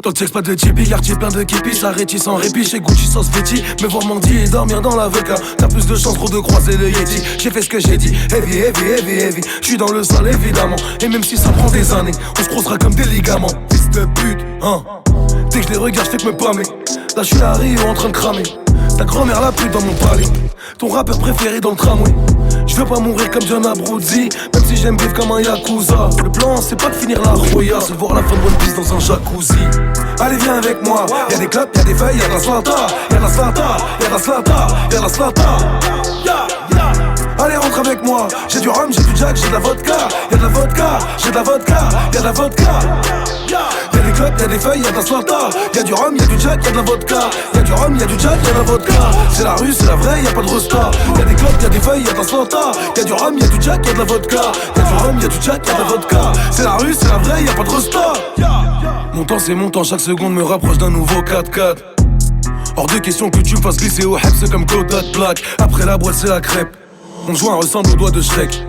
Dans le sexe pas de Tipeee, quartier plein de kippies, ça rétisse sans répit, chez Gucci sans Fetty. Me voir mendier et dormir dans l'avocat, t'as plus de chance gros de croiser le Yeti. J'ai fait ce que j'ai dit, heavy, heavy, heavy, heavy. J'suis dans le sale évidemment, et même si ça prend des années, on se croisera comme des ligaments. Fils de pute, hein. Dès que je les regarde, j'fais que me pâmer. Là j'suis à Rio en train de cramer. Ta grand-mère la pute dans mon palais. Ton rappeur préféré dans le tramway. Je veux pas mourir comme John Abruzzi, même si j'aime vivre comme un yakuza. Le plan c'est pas de finir la roya, c'est de voir la fin de One Piece dans un jacuzzi. Allez viens avec moi, y'a des clubs, y'a des feuilles, y'a de la slata. Y'a de la slata, y'a de la slata, y'a de la slata. Allez rentre avec moi, j'ai du rhum, j'ai du jack, j'ai de la vodka. Y'a de la vodka, j'ai de la vodka, y'a de la vodka. Y'a des clubs, y'a des feuilles, y'a de la slata. Y'a du rhum, y'a du jack, y'a de la vodka. Y'a du rhum, y'a du jack, y'a de la vodka. C'est la rue, c'est la vraie, y'a pas de resta. Y'a des clubs, y'a des feuilles, y'a de la slata. Y'a du rhum, y'a du jack, y'a de la vodka. Y'a du rhum, y'a du jack, y'a de la vodka. C'est la rue, c'est la vraie, y'a pas de resta. Mon temps c'est mon temps, chaque seconde me rapproche d'un nouveau 4x4. Hors de question que tu me fasses glisser au Hebs comme Kodak Black. Après la boîte c'est la crêpe. Mon joint ressemble au doigt de Shrek.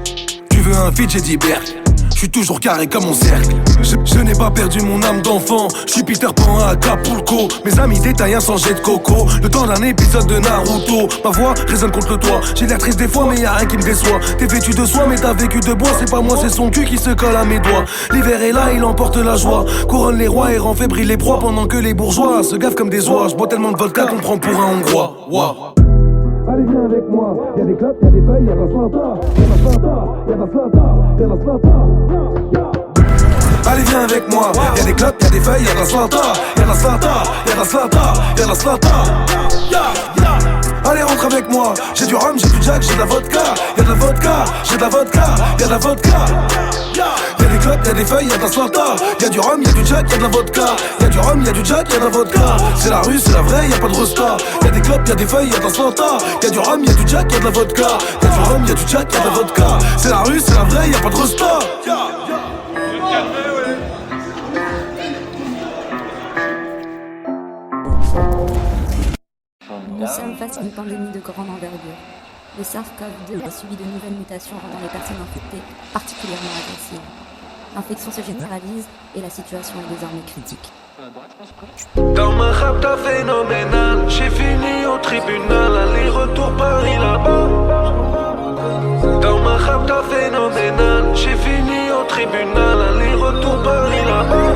Tu veux un feat, j'ai dit Berk. J'suis toujours carré comme mon cercle. Je n'ai pas perdu mon âme d'enfant. J'suis Peter Pan à Acapulco. Mes amis détaillent sans jet de coco. Le temps d'un épisode de Naruto. Ma voix résonne contre le toit. J'ai l'air triste des fois mais y'a rien qui me déçoit. T'es vêtu de soie mais t'as vécu de bois. C'est pas moi c'est son cul qui se colle à mes doigts. L'hiver est là, il emporte la joie. Couronne les rois et rend fébrile les proies. Pendant que les bourgeois se gaffent comme des oies. J'bois tellement de vodka qu'on prend pour un hongrois. Wow. Allez viens avec moi, y'a des clubs, y'a des feuilles, y'a de la slata. Y'a de la slata, y'a de la slata, y'a de la slata. Allez viens avec moi, y'a des clubs, y'a des feuilles, y'a de la slata. Y'a de la slata, y'a de la slata, y'a de la slata. Allez rentre avec moi, j'ai du rhum, j'ai du jack, j'ai de la vodka. Y'a de la vodka, j'ai de la vodka, y'a de la vodka. Y'a des clubs, y'a des feuilles, y'a de la slata. Y'a du rhum, y'a du jack, y'a de la vodka. Y'a du rhum, y'a du jack, y'a de la vodka. C'est la rue, c'est la vraie, y'a pas de resta. Y'a des clubs, y'a des feuilles, y'a de la slata. Y'a du rhum, y'a du jack, y'a de la vodka. Y'a du rhum, y'a du jack, y'a de la vodka. C'est la rue, c'est la vraie, y'a pas de resta. Nous sommes face à une pandémie de grande envergure. Le SARS-CoV-2 a subi de nouvelles mutations rendant les personnes infectées particulièrement agressives. L'infection se généralise et la situation est désormais critique. Dans ma rap t'as phénoménal, j'ai fini au tribunal, aller-retour Paris là-bas. Dans ma rap t'as phénoménal, j'ai fini au tribunal, aller-retour Paris là-bas.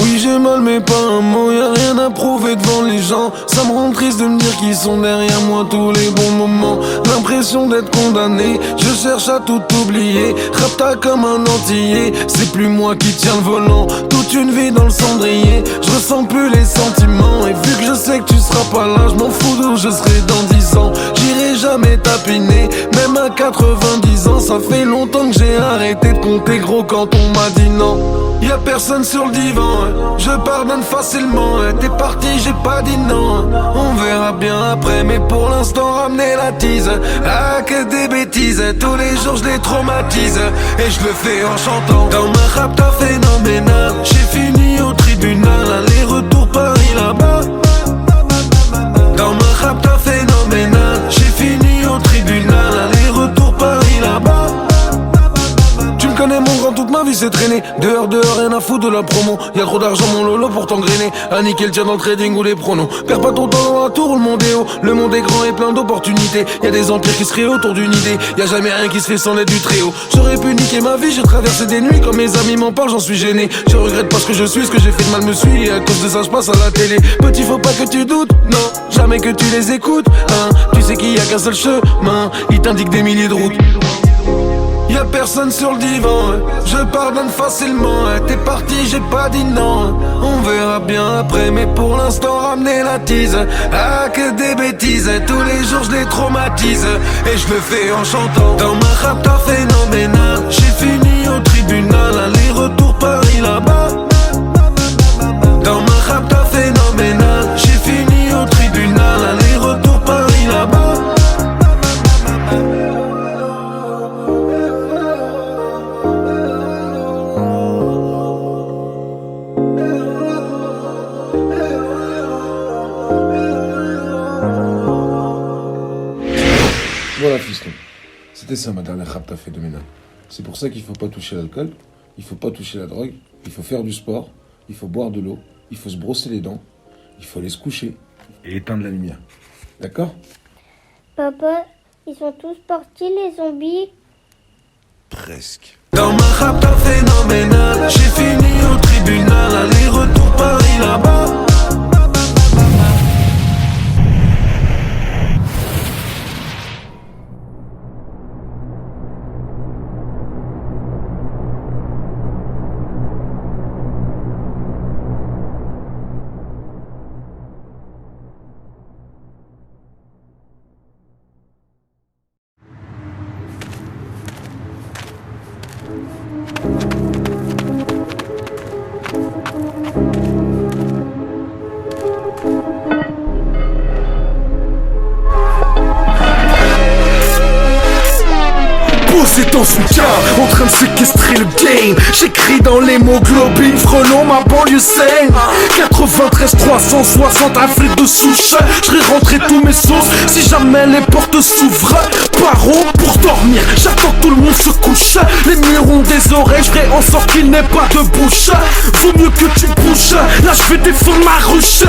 Oui j'ai mal mais pas un mot, y'a rien à prouver devant les gens. Ça me rend triste de me dire qu'ils sont derrière moi tous les bons moments. L'impression d'être condamné, je cherche à tout oublier. Rapta comme un antillais, c'est plus moi qui tiens le volant. Toute une vie dans le cendrier, je ressens plus les sentiments. Et vu que je sais que tu seras pas là, je m'en fous d'où je serai dans 10 ans. J'irai jamais tapiner, même à 90 ans. Ça fait longtemps que j'ai arrêté de compter gros quand on m'a dit non. Y'a personne sur le divan, je pardonne facilement. T'es parti, j'ai pas dit non. On verra bien après, mais pour l'instant ramener la tease. Ah que des bêtises, tous les jours je les traumatise. Et je le fais en chantant. Dans ma rap t'as phénoménal, j'ai fini au tribunal, aller-retour Paris là-bas. Dans ma rap t'as phénoménal, j'ai fini au tribunal, aller-retour Paris là-bas. Tu me connais mon grand, toute ma vie c'est traîner. Dehors, rien à foutre de la promo. Y'a trop d'argent mon lolo pour t'engrainer. À niquer le tien dans le trading ou les pronos. Perds pas ton temps dans la tour, le monde est haut. Le monde est grand et plein d'opportunités. Y'a des empires qui se créent autour d'une idée. Y'a jamais rien qui se fait sans l'aide du très haut. J'aurais pu niquer ma vie, j'ai traversé des nuits. Quand mes amis m'en parlent, j'en suis gêné. Je regrette pas ce que je suis, ce que j'ai fait de mal me suit. Et à cause de ça je passe à la télé. Petit faut pas que tu doutes, non, jamais que tu les écoutes, hein. Tu sais qu'il y a qu'un seul chemin, il t'indique des milliers de routes. Y'a personne sur le divan, je pardonne facilement. T'es parti, j'ai pas dit non. On verra bien après, mais pour l'instant ramener la tease. Ah que des bêtises, tous les jours je les traumatise. Et je le fais en chantant. Dans ma rap t'as phénoménal, j'ai fini au tribunal, aller-retour Paris là-bas. Dans ma rap t'as phénoménal, j'ai fini au tribunal, aller-retour Paris là-bas. Voilà fiston, c'était ça ma dernière rap phénoménale. C'est pour ça qu'il faut pas toucher l'alcool, il faut pas toucher la drogue, il faut faire du sport, il faut boire de l'eau, il faut se brosser les dents, il faut aller se coucher et éteindre la lumière. D'accord? Papa, ils sont tous partis, les zombies. Presque. Dans ma rapta phénoménale, j'ai fini au tribunal, aller-retour Paris là-bas. Posé ton soutien, en train de séquestrer le game. J'écris dans l'hémoglobine, frelon ma banlieue saine. 93 360 Afrique de souche. J'serai rentré tous mes sauces si jamais les portes s'ouvrent. Paro pour dormir, j'attends que tout le monde se couche. Les murs ont des oreilles, j'ferai en sorte qu'il n'ait pas de bouche. Vaut mieux que tu bouges, là j'vais défendre ma ruche.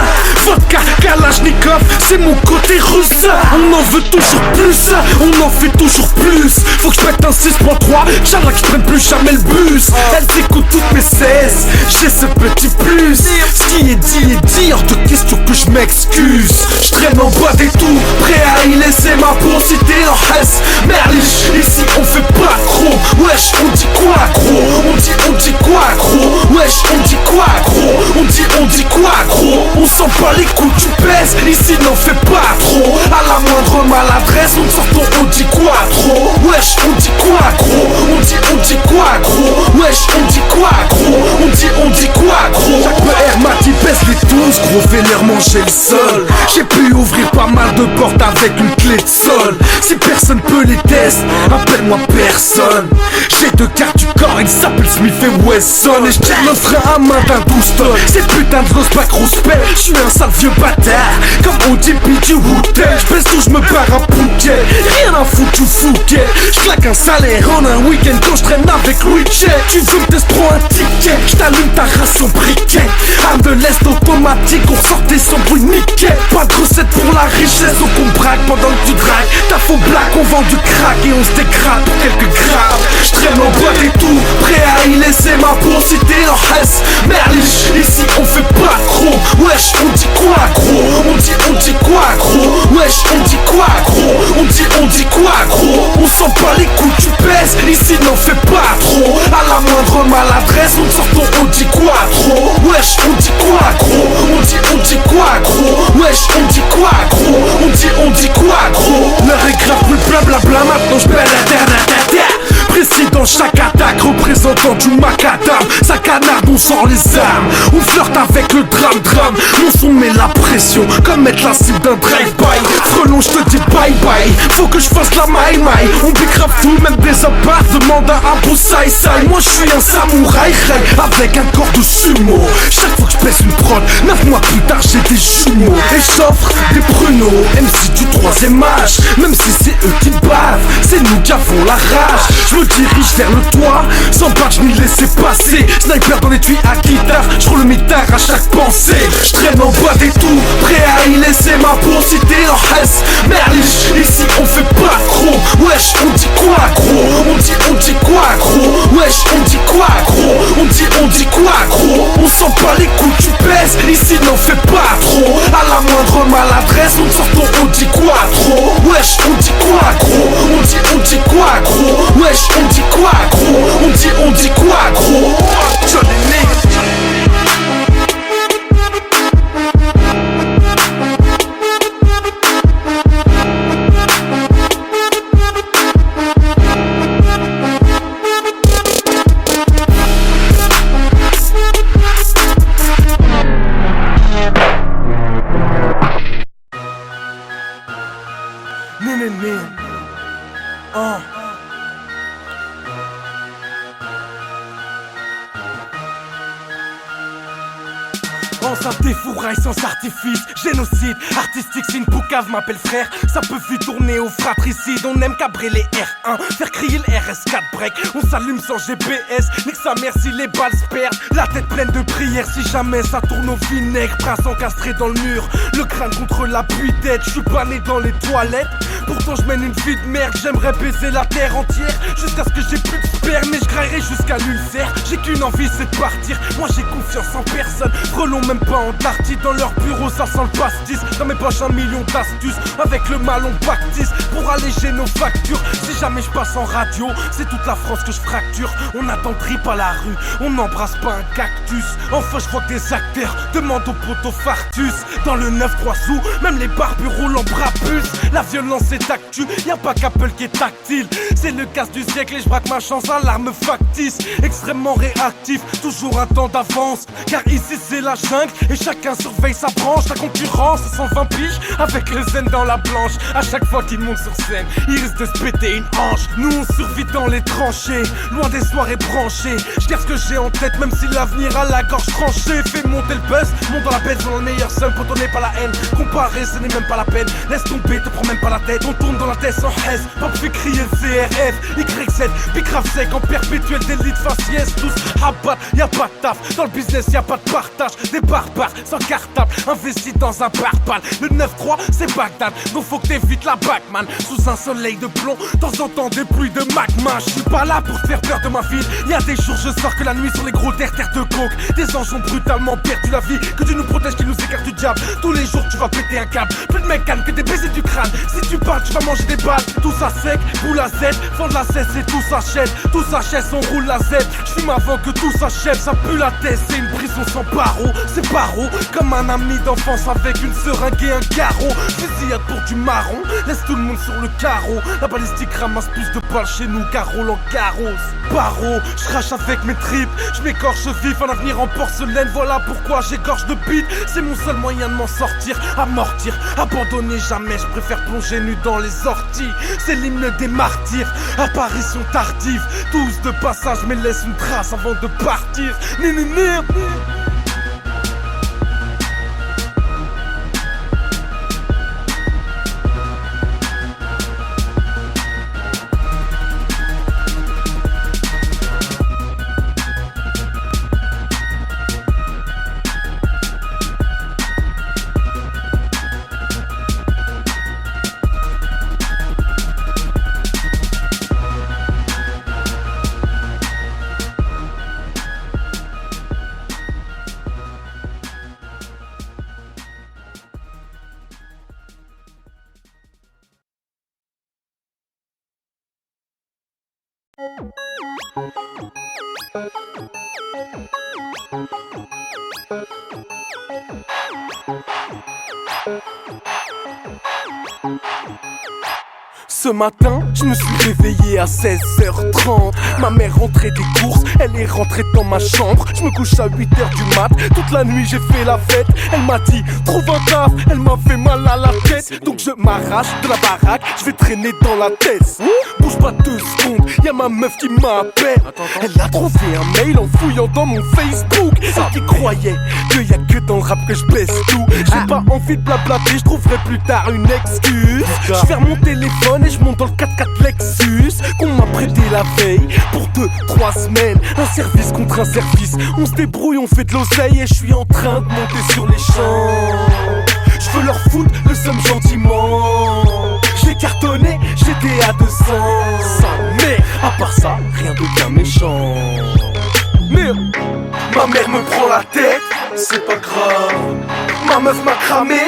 Vodka, Kalachnikov, c'est mon côté russe. On en veut toujours plus, on en fait toujours plus. Faut que je pète un 6.3, Inch'Allah que je prenne plus jamais le bus. Elle écoute toutes mes 16, j'ai ce petit plus. Ce qui est dit, hors de question que je m'excuse. Je traîne en bas des tours, prêt à y laisser ma peau. Cité en Hesse, Merlich, ici on fait pas gros. Wesh, on dit quoi gros? On dit quoi gros? Wesh, on dit quoi gros? On dit quoi gros? On sent pas les coups, tu pèses, ici n'en fais pas trop. À la moindre maladresse, on sort ton on dit quoi trop? Wesh, on dit quoi gros? On dit quoi gros? Wesh, on dit quoi gros? On dit quoi gros? Chaque PR m'a dit baisse les tous, gros fais leur manger le sol. J'ai pu ouvrir pas mal de portes avec une clé de sol. Si personne peut les tester, appelle-moi personne. J'ai deux cartes du corps, ils s'appellent Smith et Wesson. Et j'tire le frein à main d'un Gouston. C'est putain de grosse pas grosse paix, j'suis un sale vieux bâtard. Comme ODP du Wu-Tang, j'baisse tout, j'me barre à Phuket. Rien à foutre du Fouquet. J'claque un salaire en un week-end quand j'traîne avec Louis Che. Tu veux me tester, prends un ticket, j't'allume ta race en briquet. Arme de l'Est automatique, on sortait sans bruit nickel. Pas de recette pour la richesse, donc on braque pendant que tu dragues. T'as faux black, on vend du crack et on se décrate pour quelques grammes. J'traîne en boîte et tout, prêt à y laisser ma peau. Cité en Hesse, Merlich, ici on fait pas gros. Wesh, on dit quoi gros? On dit quoi gros? Wesh, on dit quoi gros? On dit quoi gros? On sent pas les coups, tu pèses, ici n'en fais pas trop. À la moindre maladresse, on sort ton on dit quoi trop? Wesh, on dit quoi gros? On dit quoi gros? Wesh, on dit quoi gros? On dit quoi gros? L'heure est grave, plus blablabla, maintenant j'pèle la président chaque attaque, représentant du macadam. Ça canarde, on sort les armes. On flirte avec le drame. Mon son met la pression, comme mettre la cible d'un drive-by. Frelon, j'te dis bye bye. Faut que je fasse la maille. On dégrave tout, même des apparts. Demande à Abu Sai. Moi j'suis un samouraï avec un corps de sumo. Chaque fois que j'pèse une prod, 9 mois plus tard j'ai des jumeaux. Et j'offre des pruneaux, MC du 3ème âge. Même si c'est eux qui bavent, c'est nous qui avons la rage. Je me dirige vers le toit, sans badge ni laisser passer. Sniper dans les tuyaux à guitare, j'roule le mitard à chaque pensée. J'traîne en boîte et tout, prêt à y laisser ma peau. Cité en Hesse, Merlich, ici on fait pas gros. Wesh, on dit quoi gros? On dit quoi gros? Wesh, on dit quoi gros? On dit quoi gros? On sent pas les coups, tu pèses, ici n'en fais pas trop. À la moindre maladresse, on sort ton on dit quoi trop? Wesh, on dit quoi gros? On dit quoi gros? Wesh, on dit quoi gros? On dit quoi gros? Johnny Nigga. Des fourrailles sans artifice, génocide artistique, si une poucave m'appelle frère, ça peut vite tourner au fratricide. On aime cabrer les R1, faire crier le RS4 break. On s'allume sans GPS, nique sa mère si les balles se perdent. La tête pleine de prières si jamais ça tourne au vinaigre. Prince encastré dans le mur, le crâne contre l'appui tête. Je suis pas né dans les toilettes, pourtant je mène une vie de merde. J'aimerais baiser la terre entière, jusqu'à ce que j'ai plus de sperme. Mais je graillerai jusqu'à l'ulcère, j'ai qu'une envie c'est de partir. Moi j'ai confiance en personne, frelons même pas Antarctique. Dans leur bureau ça sent le pastis, dans mes poches 1 million d'astuces. Avec le mal on pactise, pour alléger nos factures. Si jamais je passe en radio, c'est toute la France que je fracture. On attend trip à la rue, on n'embrasse pas un cactus. Enfin je vois que des acteurs demandent au poteau fartus. Dans le 9-3 sous, même les barbus roulent en brabus. La violence est actu, y'a pas qu'Apple qui est tactile. C'est le casse du siècle et je braque ma chance à l'arme factice. Extrêmement réactif, toujours un temps d'avance. Car ici c'est la jungle et chacun surveille sa branche. La concurrence 120 piges avec le zen dans la planche. À chaque fois qu'il monte sur scène, il risque de se péter une hanche. Nous on survit dans les tranchées, loin des soirées branchées. Je garde ce que j'ai en tête même si l'avenir a la gorge tranchée. Fais monter le buzz, monte dans la bête dans le meilleur seum. Pour donner pas la haine, comparer ce n'est même pas la peine. Laisse tomber, te prends même pas la tête. On tourne dans la tête sans haise, pop fait crier le CRF Y7, bicrave sec en perpétuel délit de faciès. Tous rabat, y'a pas de taf, dans le business y'a pas de partage. Des barbares sans cartable, investis dans un barbal. Le 9-3 c'est Bagdad, donc faut que t'évites la Batman. Sous un soleil de plomb, temps en temps des pluies de magma. Je suis pas là pour te faire peur de ma ville. Y'a des jours je sors que la nuit sur les gros terres de coke. Des anges ont brutalement perdu la vie, que Dieu nous protège, qu'il nous écarte du diable. Tous les jours tu vas péter un câble, plus de mecs calmes que des baisers du crâne. Si tu parles tu vas manger des balles. Tout ça sec, boule à Z, fond de la cesse et tout s'achète. Tout s'achète, on roule la Z. J'fume avant que tout s'achève, ça pue la tête, c'est une prison sans barreaux. C'est barreau, comme un ami d'enfance avec une seringue et un carreau. Fusillade pour du marron, laisse tout le monde sur le carreau. La balistique ramasse plus de balles chez nous qu'à Roland Garros. Barreau, j'crache avec mes tripes, j'm'écorche vif, un avenir en porcelaine. Voilà pourquoi j'égorge de bite, c'est mon seul moyen de m'en sortir. Amortir, abandonner jamais, j'préfère plonger nu dans les orties. C'est l'hymne des martyrs, apparition tardive. Tous de passage mais laisse une trace avant de partir. Ce matin, je me suis réveillé à 16h30. Ma mère rentrait des courses, elle est rentrée dans ma chambre. Je me couche à 8h du mat, toute la nuit j'ai fait la fête. Elle m'a dit, trouve un taf, elle m'a fait mal à la tête. Donc je m'arrache de la baraque, je vais traîner dans la tête. Bouge pas 2 secondes, y'a ma meuf qui m'appelle. Elle a trouvé un mail en fouillant dans mon Facebook. Elle qui croyait qu'il y a que dans le rap que je baisse tout. J'ai pas envie de blablater, je trouverai plus tard une excuse. Je ferme mon téléphone et je monte dans le 4x4 Lexus qu'on m'a prêté la veille pour 2-3 semaines. Un service contre un service, on se débrouille, on fait de l'oseille. Et je suis en train de monter sur les champs. Je veux leur foutre le somme gentiment. J'ai cartonné, j'étais à 200. Sa mère, à part ça, rien de bien méchant. Merde, ma mère me prend la tête, c'est pas grave. Ma meuf m'a cramé,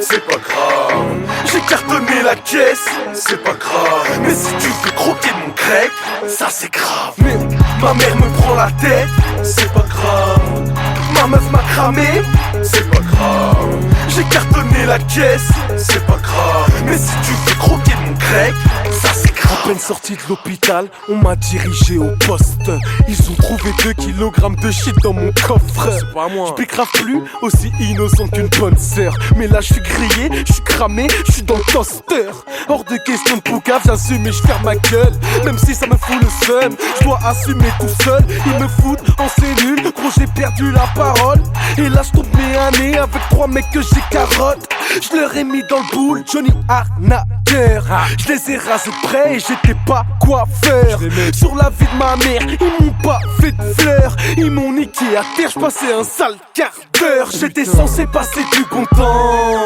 c'est pas grave. J'ai cartonné la caisse, c'est pas grave. Mais si tu fais croquer mon grec, ça c'est grave. Mais ma mère me prend la tête, c'est pas grave. Ma meuf m'a cramé, c'est pas grave. J'ai cartonné la caisse, c'est pas grave. Mais si tu fais croquer mon grec, ça c'est grave. À peine sorti de l'hôpital, on m'a dirigé au poste. Ils ont trouvé 2 kilogrammes de shit dans mon coffre. C'est pas moi. Je grave plus, aussi innocent qu'une bonne sœur. Mais là je suis grillé, je suis cramé, je suis dans le toaster. Hors de question de poucave, j'assume et je ferme ma gueule. Même si ça me fout le seum, je dois assumer tout seul. Ils me foutent en cellule, gros j'ai perdu la parole. Et là je tombe mes années avec 3 mecs que j'ai carotte. Je leur ai mis dans le boule, Johnny Arnaqueur. Je les ai rasés de près et j'étais pas quoi faire. Sur la vie de ma mère, ils m'ont pas fait de fleurs. Ils m'ont niqué à terre, je passais un sale quart d'heure. J'étais censé passer du bon temps.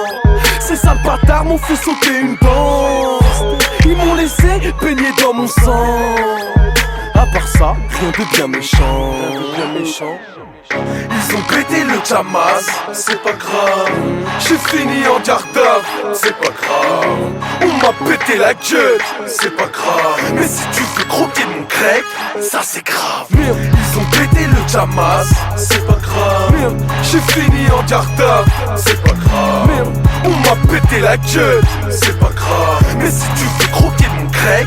Ces sales bâtards m'ont fait sauter une dent. Ils m'ont laissé baigner dans mon sang. À part ça, rien de bien méchant. Ils ont pété le Jamas, c'est pas grave. J'ai fini en garde à vue, c'est pas grave. On m'a pété la gueule, c'est pas grave. Mais si tu veux croquer mon grec, ça c'est grave. Merde, ils ont pété le Jamas, c'est pas grave. Merde, j'ai fini en garde à vue, c'est pas grave. Merde, on m'a pété la gueule, c'est pas grave. Mais si tu veux croquer mon grec,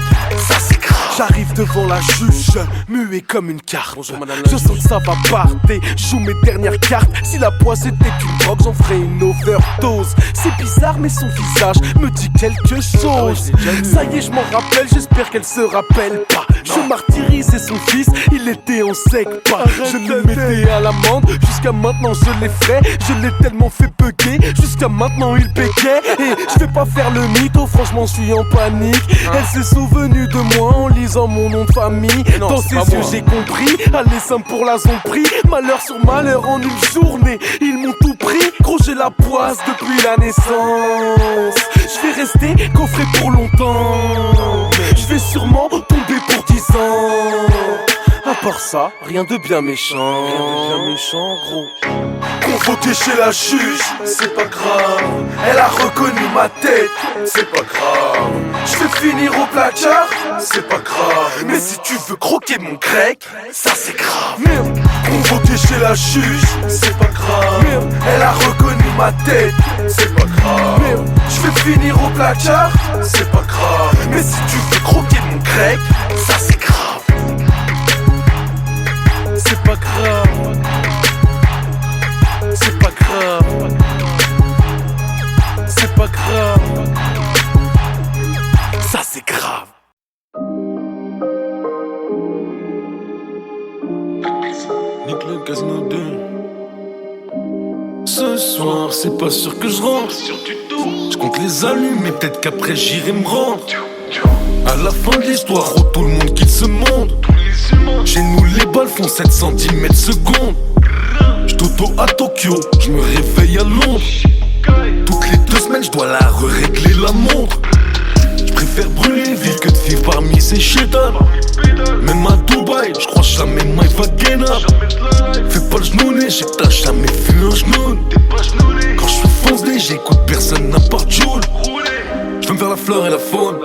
ça c'est grave. J'arrive devant la juge, muet comme une carte. Bonjour, madame la juge. Sens que ça va partir, joue mes dernières cartes. Si la poisse était une drogue, j'en ferais une overdose. C'est bizarre mais son visage me dit quelque chose. Ça y est, je m'en rappelle, j'espère qu'elle se rappelle pas. Je martyrisais son fils, il était en sec pas. Je le mettais à l'amende, jusqu'à maintenant je l'effraie. Je l'ai tellement fait bugger, jusqu'à maintenant il bégait. Et je vais pas faire le mytho, franchement je suis en panique. Elle s'est souvenue de moi en lisant mon nom de famille. Dans ses yeux j'ai compris, allez simple pour la pris. Malheur sur malheur en une journée, ils m'ont tout pris. Gros j'ai la poisse depuis la naissance. Je vais rester coffré pour longtemps. Je vais sûrement tomber pour 10 ans. À part ça, rien de bien méchant. Rien de bien méchant, gros. Convoqué chez la juge, c'est pas grave. Elle a reconnu ma tête, c'est pas grave. Je vais finir au placard, c'est pas grave. Mais si tu veux croquer mon grec, ça c'est grave. Merde, convoqué chez la juge, c'est pas grave. Merde, elle a reconnu ma tête, c'est pas grave. Merde, je vais finir au placard, c'est pas grave. Mais si tu veux croquer mon grec, ça c'est grave. C'est pas grave. C'est pas grave. C'est pas grave. Ça c'est grave. Nique le casino 2. Ce soir, c'est pas sûr que je rentre. Je compte les allumes, mais peut-être qu'après j'irai me rendre. À la fin de l'histoire, oh, tout le monde quitte ce monde. Chez nous, les balles font 710 mètres secondes. J't'auto à Tokyo, je me réveille à Londres. Toutes les 2 semaines, je dois la régler la montre. Je préfère brûler une ville que de vivre parmi ces chétans. Même à Dubaï, je crois jamais Mike va gagner. Fais pas le genouné, j'ai que t'as jamais vu un genou. Quand je suis foncé, j'écoute personne à part Joule. Je veux me faire la fleur et la faune.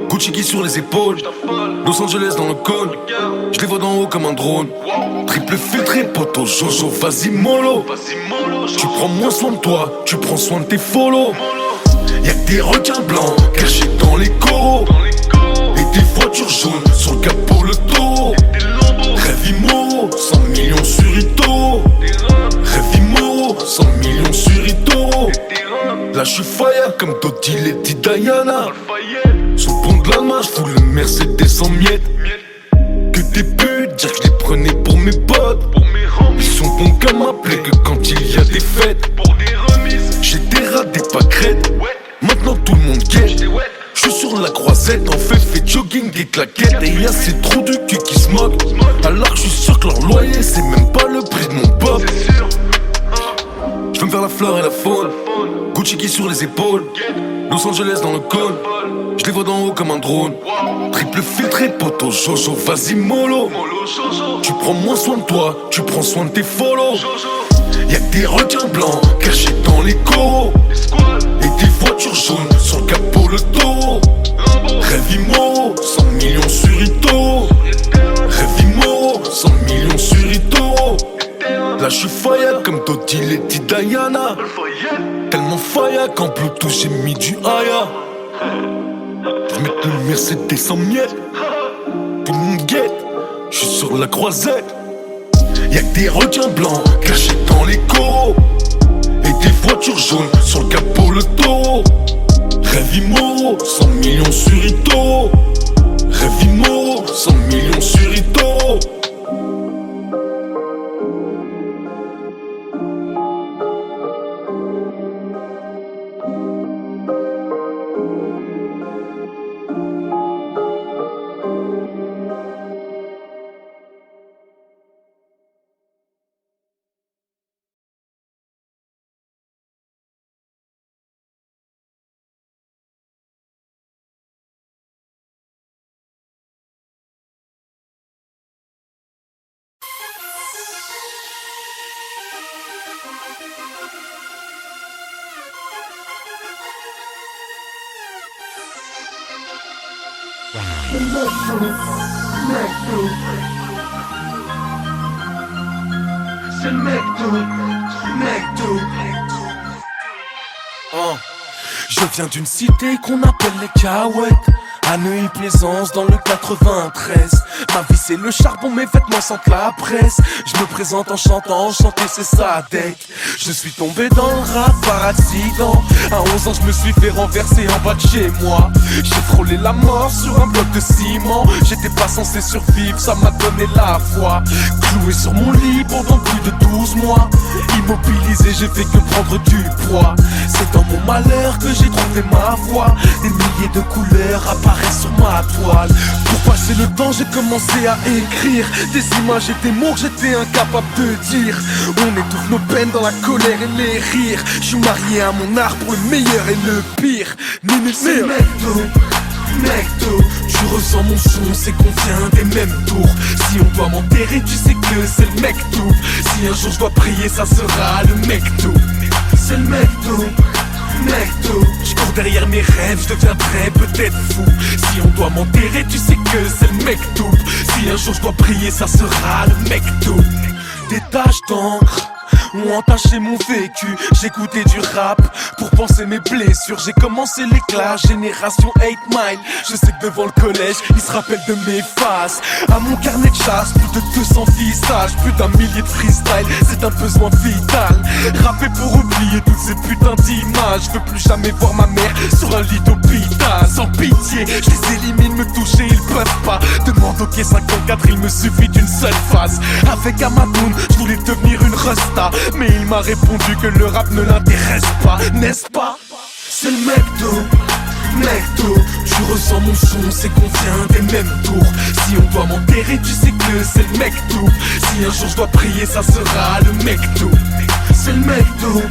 Gucci Guy sur les épaules. Los Angeles dans le cône. Je les vois d'en haut comme un drone. Triple filtré, poto, Jojo, vas-y mollo. Tu prends moins soin de toi, tu prends soin de tes follow. Y'a que des requins blancs cachés dans les coraux. Et des voitures jaunes sur le capot, le taureau. Rêve Immo, 100 millions sur Ito. Rêve Immo, 100 millions sur Ito. Là j'suis fire comme Doty, Letty, Diana. Sous le pont de la main, j'fous le Mercedes en miettes. Que des putes, dire que je les prenais pour mes potes. Ils sont bons qu'à m'appeler que quand il y a des fêtes. J'ai des rats, des pâquerettes. Maintenant tout le monde guette. J'suis sur la croisette, en fait jogging des claquettes. Et y'a ces trous du cul qui se moquent. Alors que j'suis sûr que leur loyer c'est même pas le prix de mon pop. J'veux me faire la fleur et la faune. Gucci Guy sur les épaules. Los Angeles dans le cône. Je les vois d'en haut comme un drone. Triple filtré, poto, Jojo, vas-y mollo. Tu prends moins soin de toi, tu prends soin de tes follow. Y'a que des requins blancs cachés dans les coraux. Et des voitures jaunes sur le capot, le taureau. Rêve Immo, 100 millions sur Ito. Rêve Immo, 100 millions sur Ito. Là j'suis fire comme Doty, Letty, Diana. Tellement fire qu'en Bluetooth j'ai mis du Aya. Je mets le Mercedes sans miel. Tout le monde guette, je suis sur la croisette. Y'a que des requins blancs cachés dans les coraux. Et des voitures jaunes sur le capot, le taureau. Rêve immoraux, 100 millions sur Ito. Rêve immoraux, 100 millions sur Ito. C'est le mec tout. Je viens d'une cité qu'on appelle les Cahuètes, à Neuilly-Plaisance dans le 93. Ma vie c'est le charbon, mes vêtements sentent la presse. Je me présente en chantant, chanter c'est Sadek. Je suis tombé dans le rap par accident. À 11 ans je me suis fait renverser en bas de chez moi. J'ai frôlé la mort sur un bloc de ciment. J'étais pas censé survivre, ça m'a donné la foi. Cloué sur mon lit pendant plus de 12 mois. Immobilisé, j'ai fait que prendre du poids. C'est dans mon malheur que j'ai trouvé ma voie. Des milliers de couleurs apparaissent sur ma toile. Pour passer le temps, j'ai commencé à écrire des images et des mots que j'étais incapable de dire. On étouffe nos peines dans la colère et les rires. Je suis marié à mon art pour le meilleur et le pire. C'est Mecto, tu ressens mon son, c'est qu'on vient des mêmes tours. Si on doit m'enterrer, tu sais que c'est le Mecto. Si un jour je dois prier, ça sera le Mecto. C'est le Mecto. Je cours derrière mes rêves, je deviendrai peut-être fou. Si on doit m'enterrer, tu sais que c'est le Mecto. Si un jour je dois prier, ça sera le Mecto. Des taches d'encre ont entaché mon vécu. J'écoutais du rap pour penser mes blessures. J'ai commencé l'éclat, génération 8 Mile. Je sais que devant le collège, ils se rappellent de mes faces. À mon carnet de chasse, plus de 200 visages, plus d'un millier de freestyle, c'est un besoin vital. Rapper pour oublier toutes ces putains d'images. Je veux plus jamais voir ma mère sur un lit d'hôpital. Sans pitié, je les élimine, me toucher, ils peuvent pas. Demande au quai 54, il me suffit d'une seule phase. Avec Amadoun, je voulais devenir une resta, mais il m'a répondu que le rap ne l'intéresse pas, n'est-ce pas? C'est le Mecto, tu ressens mon son, c'est qu'on vient des mêmes tours. Si on doit m'enterrer, tu sais que c'est le Mecto. Si un jour je dois prier, ça sera le Mecto. C'est le Mecto.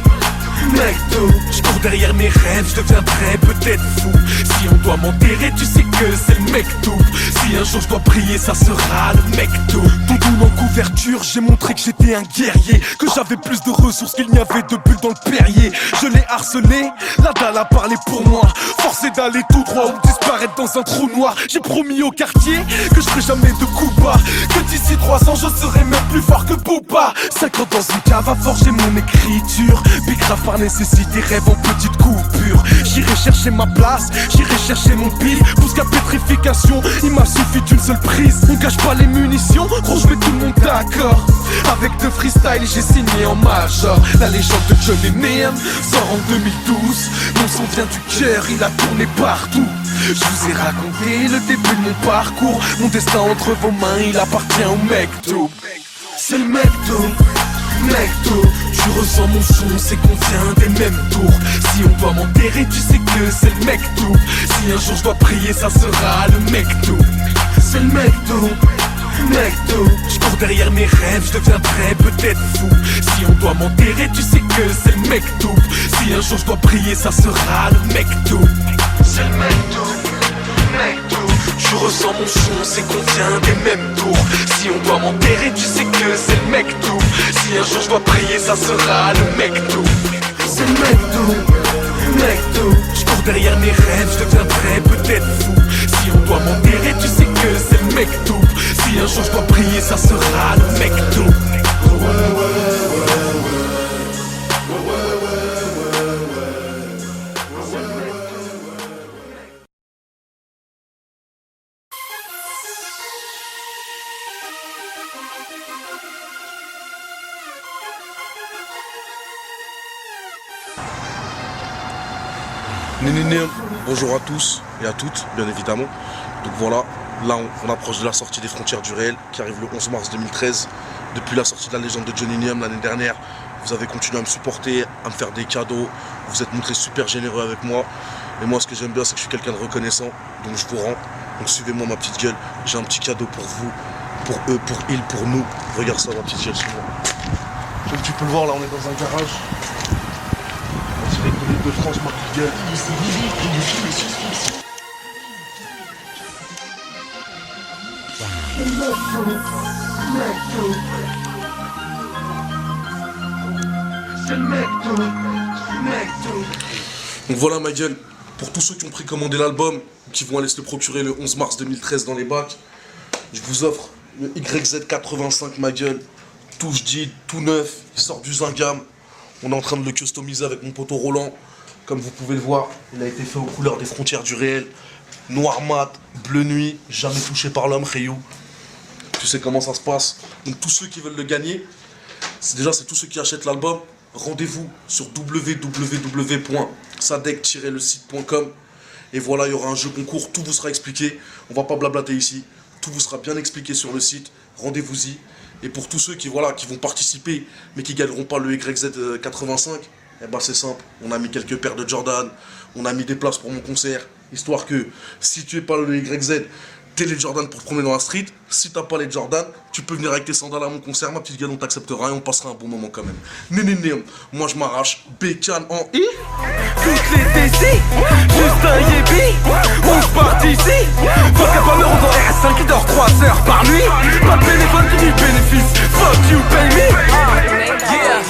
Je cours derrière mes rêves, je deviendrai peut-être fou. Si on doit m'enterrer, tu sais que c'est le Mecto. Si un jour je dois prier, ça sera le Mecto. Tout en couverture, j'ai montré que j'étais un guerrier, que j'avais plus de ressources qu'il n'y avait de bulles dans le Perrier. Je l'ai harcelé, la dalle a parlé pour moi. Forcé d'aller tout droit ou disparaître dans un trou noir. J'ai promis au quartier que je ferai jamais de coup bas, que d'ici 3 ans je serai même plus fort que Booba. 5 ans dans une cave à forger mon écriture. Big rap par nécessité, rêve en petite coupure. J'irai chercher ma place, j'irai chercher mon pile. Jusqu'à pétrification, il m'a suffi d'une seule prise. On cache pas les munitions, gros je mets tout le monde d'accord. Avec deux freestyle, j'ai signé en major. La légende de John Eminem sort en 2012. Mon son vient du cœur, il a tourné partout. Je vous ai raconté le début de mon parcours. Mon destin entre vos mains, il appartient au Mecto. C'est le Mecto. Tu ressens mon son, c'est qu'on vient des mêmes tours. Si on doit m'enterrer, tu sais que c'est le Mecto. Si un jour je dois prier, ça sera le Mecto. C'est le Mecto. Je cours derrière mes rêves, je deviendrai peut-être fou. Si on doit m'enterrer, tu sais que c'est le Mecto. Si un jour je dois prier, ça sera le Mecto. C'est le Mecto. Tu ressens mon son, c'est qu'on vient des mêmes tours. Si on doit m'enterrer, tu sais que c'est le Mecto. Si un jour je dois prier, ça sera le Mecto. C'est le Mecto. Je cours derrière mes rêves, je deviendrai peut-être fou. Si on doit m'enterrer, tu sais que c'est le Mecto. Si un jour je dois prier, ça sera le Mecto. Nénéné, bonjour à tous et à toutes, bien évidemment. Donc voilà, là on approche de la sortie des Frontières du Réel qui arrive le 11 mars 2013. Depuis la sortie de la légende de Johnny Nium l'année dernière, vous avez continué à me supporter, à me faire des cadeaux. Vous vous êtes montré super généreux avec moi. Et moi, ce que j'aime bien, c'est que je suis quelqu'un de reconnaissant. Donc je vous rends. Donc suivez-moi, ma petite gueule. J'ai un petit cadeau pour vous, pour eux, pour ils, pour nous. Regarde ça, ma petite gueule, suis-moi. Comme tu peux le voir, là, on est dans un garage. On dirait que l'île de France, ma petite gueule. Donc voilà ma gueule, pour tous ceux qui ont précommandé l'album, qui vont aller se le procurer le 11 mars 2013 dans les bacs, je vous offre le YZ85 ma gueule, tout je dis, tout neuf, il sort du Zingam. On est en train de le customiser avec mon poteau Roland, comme vous pouvez le voir, il a été fait aux couleurs des Frontières du Réel, noir mat, bleu nuit, jamais touché par l'homme, Rayou. Tu sais comment ça se passe. Donc tous ceux qui veulent le gagner, c'est tous ceux qui achètent l'album. Rendez-vous sur www.sadec-le-site.com et voilà, il y aura un jeu concours, tout vous sera expliqué. On va pas blablater ici, tout vous sera bien expliqué sur le site. Rendez-vous-y. Et pour tous ceux qui vont participer mais qui gagneront pas le YZ85, eh ben c'est simple, on a mis quelques paires de Jordan, on a mis des places pour mon concert, histoire que si tu es pas le YZ, t'es les Jordan pour te promener dans la street. Si t'as pas les Jordan, tu peux venir avec tes sandales à mon concert, ma petite gueule, on t'acceptera et on passera un bon moment quand même. Nénéné, moi je m'arrache, bécane en I. Toutes les décis, juste un yébi, on se part d'ici. Fuck un bonheur dans RS5 qui dort 3 heures par nuit. Pas de bénévole qui du bénéfice, fuck you pay me. Yeah,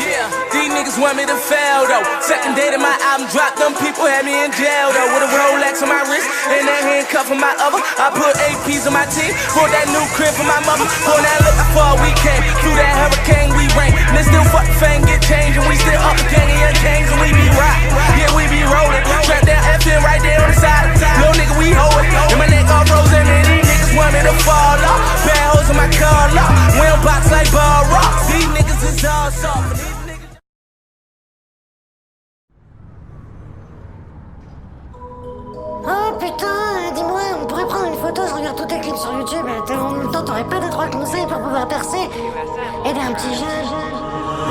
these niggas want me to fail though. Second day to my album drop, them people had me in jail though. With a Rolex on my wrist and that handcuff on my other. I put APs on my team, bought that new crib for my mother. For that look for a weekend, through that hurricane we rain. And then still fuck fame get changed and we still up gang and gangs and we be right. Yeah, we be rolling, trap that FN right there on the side. Little nigga we hold it, and my neck all frozen and these niggas want me to fall off. Bad hoes in my car lock, we don't box like bar rocks. These niggas is all soft. Oh putain, dis-moi, on pourrait prendre une photo, je regarde tous tes clips sur YouTube, en même temps t'aurais pas 2-3 conseils pour pouvoir percer, aider un petit jeune.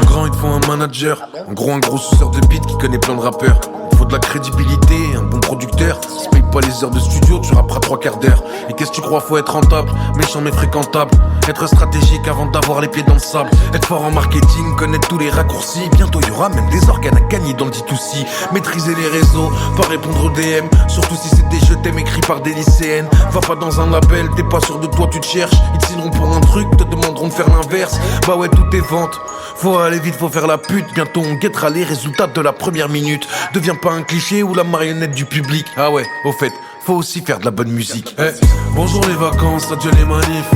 Un grand, il te faut un manager. En gros, un gros suceur de beat qui connaît plein de rappeurs. Il faut de la crédibilité, un bon producteur. Si tu payes pas les heures de studio, tu rapperas 3 quarts d'heure. Et qu'est-ce que tu crois, faut être rentable, méchant mais fréquentable. Être stratégique avant d'avoir les pieds dans le sable. Être fort en marketing, connaître tous les raccourcis. Bientôt il y aura même des organes à gagner dans le D2C. Maîtriser les réseaux, pas répondre aux DM. Surtout si c'est des je t'aime écrits par des lycéennes. Va pas dans un label, t'es pas sûr de toi, tu te cherches. Ils te signeront pour un truc, te demanderont de faire l'inverse. Bah ouais, tout est vente. Faut aller vite, faut faire la pute. Bientôt on guettera les résultats de la première minute. Deviens pas un cliché ou la marionnette du public. Ah ouais, au fait, faut aussi faire de la bonne musique. Hey, bonjour les vacances, adieu les manifs.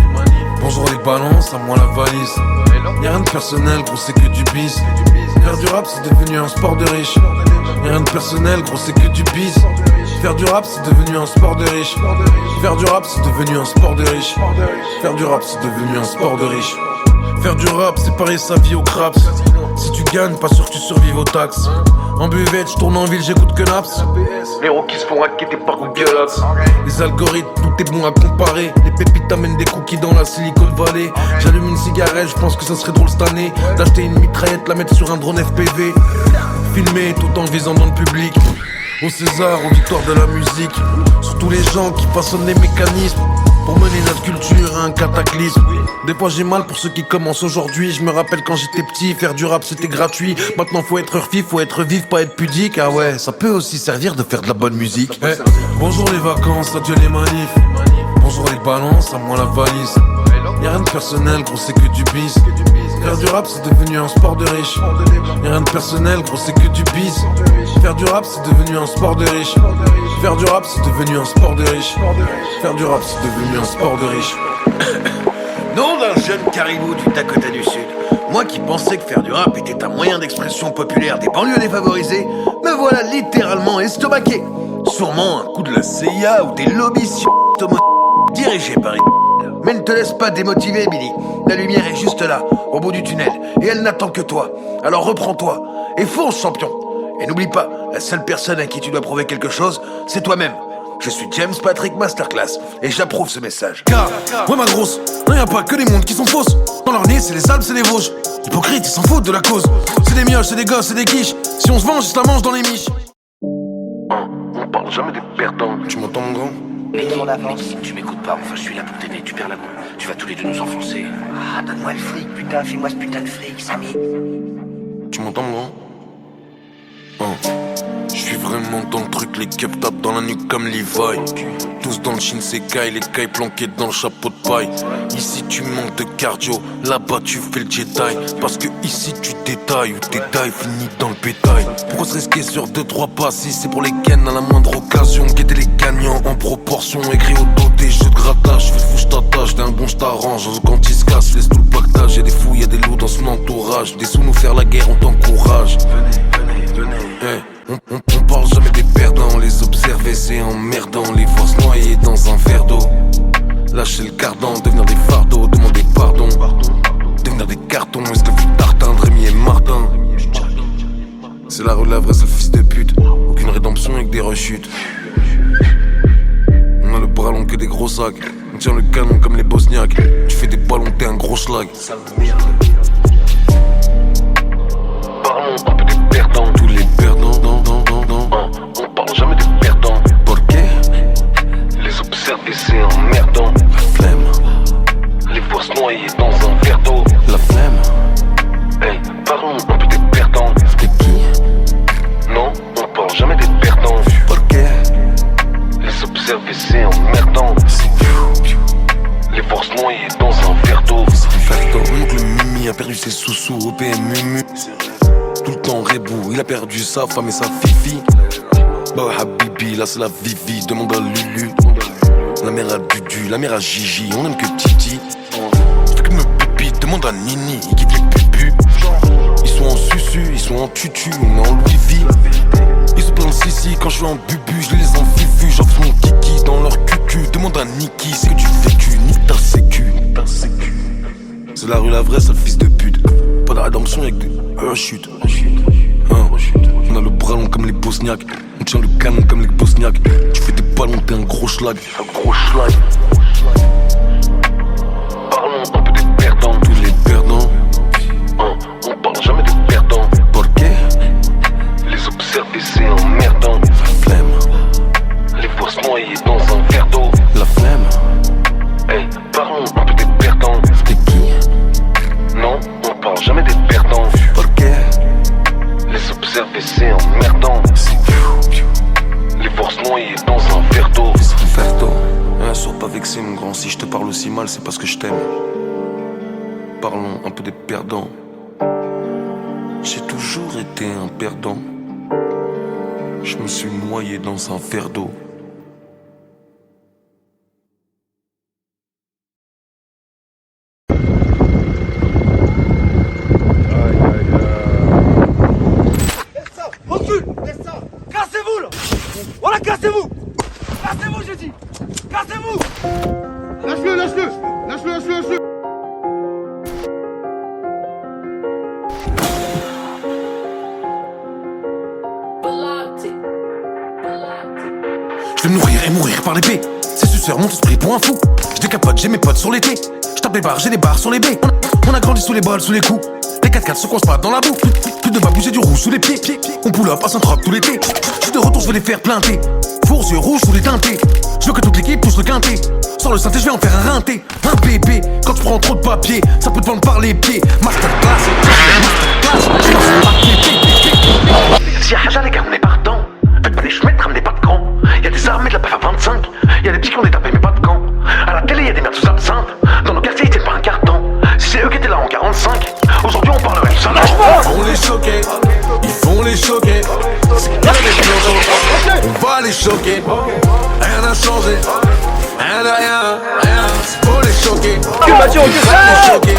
Bonjour les balances, à moi la valise. Y'a rien de personnel, gros c'est que du bis. Faire du rap c'est devenu un sport de riche. Y'a rien de personnel, gros c'est que du bis. Faire du rap c'est devenu un sport de riche. Faire du rap c'est devenu un sport de riche. Faire du rap c'est devenu un sport de riche. Faire du rap c'est pareil sa vie au craps. Si tu gagnes, pas sûr que tu survives aux taxes. En buvette, je tourne en ville, j'écoute que Naps. Les rookies se font raqueter par Google Ads. Les algorithmes, tout est bon à comparer. Les pépites amènent des cookies dans la Silicon Valley. J'allume une cigarette, je pense que ça serait drôle cette année d'acheter une mitraillette, la mettre sur un drone FPV. Filmer tout en visant dans le public. Au César, aux victoires de la musique. Sur tous les gens qui façonnent les mécanismes pour mener notre culture à un cataclysme. Des fois j'ai mal pour ceux qui commencent aujourd'hui. Je me rappelle quand j'étais petit, faire du rap c'était gratuit. Maintenant faut être vif, faut être vif, pas être pudique. Ah ouais, ça peut aussi servir de faire de la bonne musique. Hey, bonjour les vacances, adieu les manifs. Bonjour les balances, à moi la valise. Y'a rien de personnel, gros c'est que du bis. Faire du rap c'est devenu un sport de riche. Y'a rien de personnel, gros c'est que du bis. Faire du rap c'est devenu un sport de riche. Faire du rap c'est devenu un sport de riche. Faire du rap c'est devenu un sport de riche. Nom d'un jeune caribou du Dakota du Sud. Moi qui pensais que faire du rap était un moyen d'expression populaire des banlieues défavorisées, me voilà littéralement estomaqué. Sûrement un coup de la CIA ou des lobbies dirigés par une. Mais ne te laisse pas démotiver, Billy. La lumière est juste là, au bout du tunnel, et elle n'attend que toi. Alors reprends-toi, et fonce, champion. Et n'oublie pas, La seule personne à qui tu dois prouver quelque chose, c'est toi-même. Je suis James Patrick Masterclass et j'approuve ce message. Car, ouais ma grosse, non y'a pas que des mondes qui sont fausses. Dans leur nez c'est les Alpes, c'est les Vosges. Hypocrites, ils s'en foutent de la cause. C'est des mioches, c'est des gosses, c'est des quiches. Si on se venge, ils se la mangent dans les miches. On parle jamais des perdants. Tu m'entends mon grand? Et mon avance. Tu m'écoutes pas, enfin je suis là pour t'aider, tu perds la boule. Tu vas tous les deux nous enfoncer. Ah, donne-moi le fric, putain, fais-moi ce putain de fric, Samy. Tu m'entends mon grand? Je suis vraiment dans le truc, les cups tapent dans la nuque comme Levi. Tous dans le Shinsekai, les cailles planquées dans le chapeau de paille. Ici tu manques de cardio, là-bas tu fais le Jedi. Parce que ici tu détailles, ou détailles finit dans le bétail. Pourquoi se risquer sur 2-3 pas si c'est pour les gains à la moindre occasion? Guetter les gagnants en proportion, écrit au dos des jeux de grattage. Fais le fou, j't'attache, d'un bon j't'arrange. Quand il se casse, laisse tout le pactage. Y'a des fous, y'a des loups dans son entourage. Des sous nous faire la guerre, on t'encourage. Hey. On parle jamais des perdants, les observer c'est emmerdant. Les voir se noyer dans un verre d'eau, lâcher le cardan, devenir des fardeaux, demander pardon, devenir des cartons, esclaves tartin, Rémi et Martin. C'est la rue de la vraie, c'est le fils de pute. Aucune rédemption avec des rechutes. On a le bras long que des gros sacs. On tient le canon comme les Bosniaques. Tu fais des ballons, t'es un gros schlag. Parlons un peu des perdants. Tous les perdants, on parle jamais des perdants. Pourquoi? Les observer c'est emmerdant. La flemme, les voir se noyer dans un verre d'eau. la flemme. Hey, parlons un peu des perdants. T'es qui? Non, on parle jamais des perdants. Pourquoi? Les observer c'est emmerdant. Les voir se noyer dans un verre d'eau. Mon oncle Mimi a perdu ses sous-sous au PMU. Tout le temps rebou, il a perdu sa femme et sa fifi. Bah Habibi, là c'est la Vivi, demande à Lulu. La mère à Dudu, la mère à Gigi, on aime que Titi. Fais que me pipi, demande à Nini, ils kiffent les pupus. Ils sont en susu, ils sont en tutu, on est en Louis V. Ils se plaignent Sissi, quand je suis en bubu, je les en vivu. J'offre mon kiki dans leur cucu, demande à Niki, c'est que tu vécu, nique ta sécu. C'est la rue la vraie, sale fils de pute. Pas de rédemption avec des rechutes. On a le bras long comme les Bosniaques. On tient le canon comme les Bosniaques. Tu fais des ballons, t'es un gros schlag. Un gros schlag. Parlons un peu des perdants. Tous les perdants. On parle jamais des perdants. Pourquoi? Les observer c'est emmerdant. La flemme, les voir se noyer dans un verre d'eau. la flemme. Hey, parlons un peu des perdants. T'es qui? Non, on parle jamais des perdants. Pourquoi? Les observer c'est emmerdant. Les voir se noyer dans un verre d'eau. Faire tôt. Sois pas vexé mon grand, si je te parle aussi mal c'est parce que je t'aime. Parlons un peu des perdants. J'ai toujours été un perdant. Je me suis noyé dans un verre d'eau. Cassez-vous là! Voilà, cassez-vous! Cassez-vous, j'ai dit! Cassez-vous! Lâche-le, lâche-le! Lâche-le, lâche-le, lâche-le! Je vais me nourrir et mourir par l'épée. Ces suceurs mon esprit pour un fou. Je décapote, j'ai mes potes sur l'été. Je tape les barres, j'ai des barres sur les baies. On a grandi sous les balles, sous les coups. Les 4x4 se coincent pas dans la boue. Plus de babou, j'ai du rouge sous les pieds. On pull up à Saint-Trope tout l'été. Je suis de retour, je vais les faire planter. Fours yeux rouges sous les teintés. Je veux que toute l'équipe touche le quintet. Sors le synthé, je vais en faire un rinté. Un bébé, quand tu prends trop de papier, ça peut te vendre par les pieds. Masterclass, Si y'a Haja les gars, on est partant. Faites pas les chemêtres, ramenez pas de camp. Y'a des armées de la PF à 25. Y'a des petits qui ont des tapés mais pas de camp. À la télé y'a des merdes sous absinthe. Dans nos quartiers ils tiennent pas un carton. Si c'est eux qui étaient là en 45, aujourd'hui on parlerait du sang. Ils vont les choquer, ils vont les choquer. On va les choquer. Rien n'a changé, rien n'a rien. Faut les choquer. On va les choquer.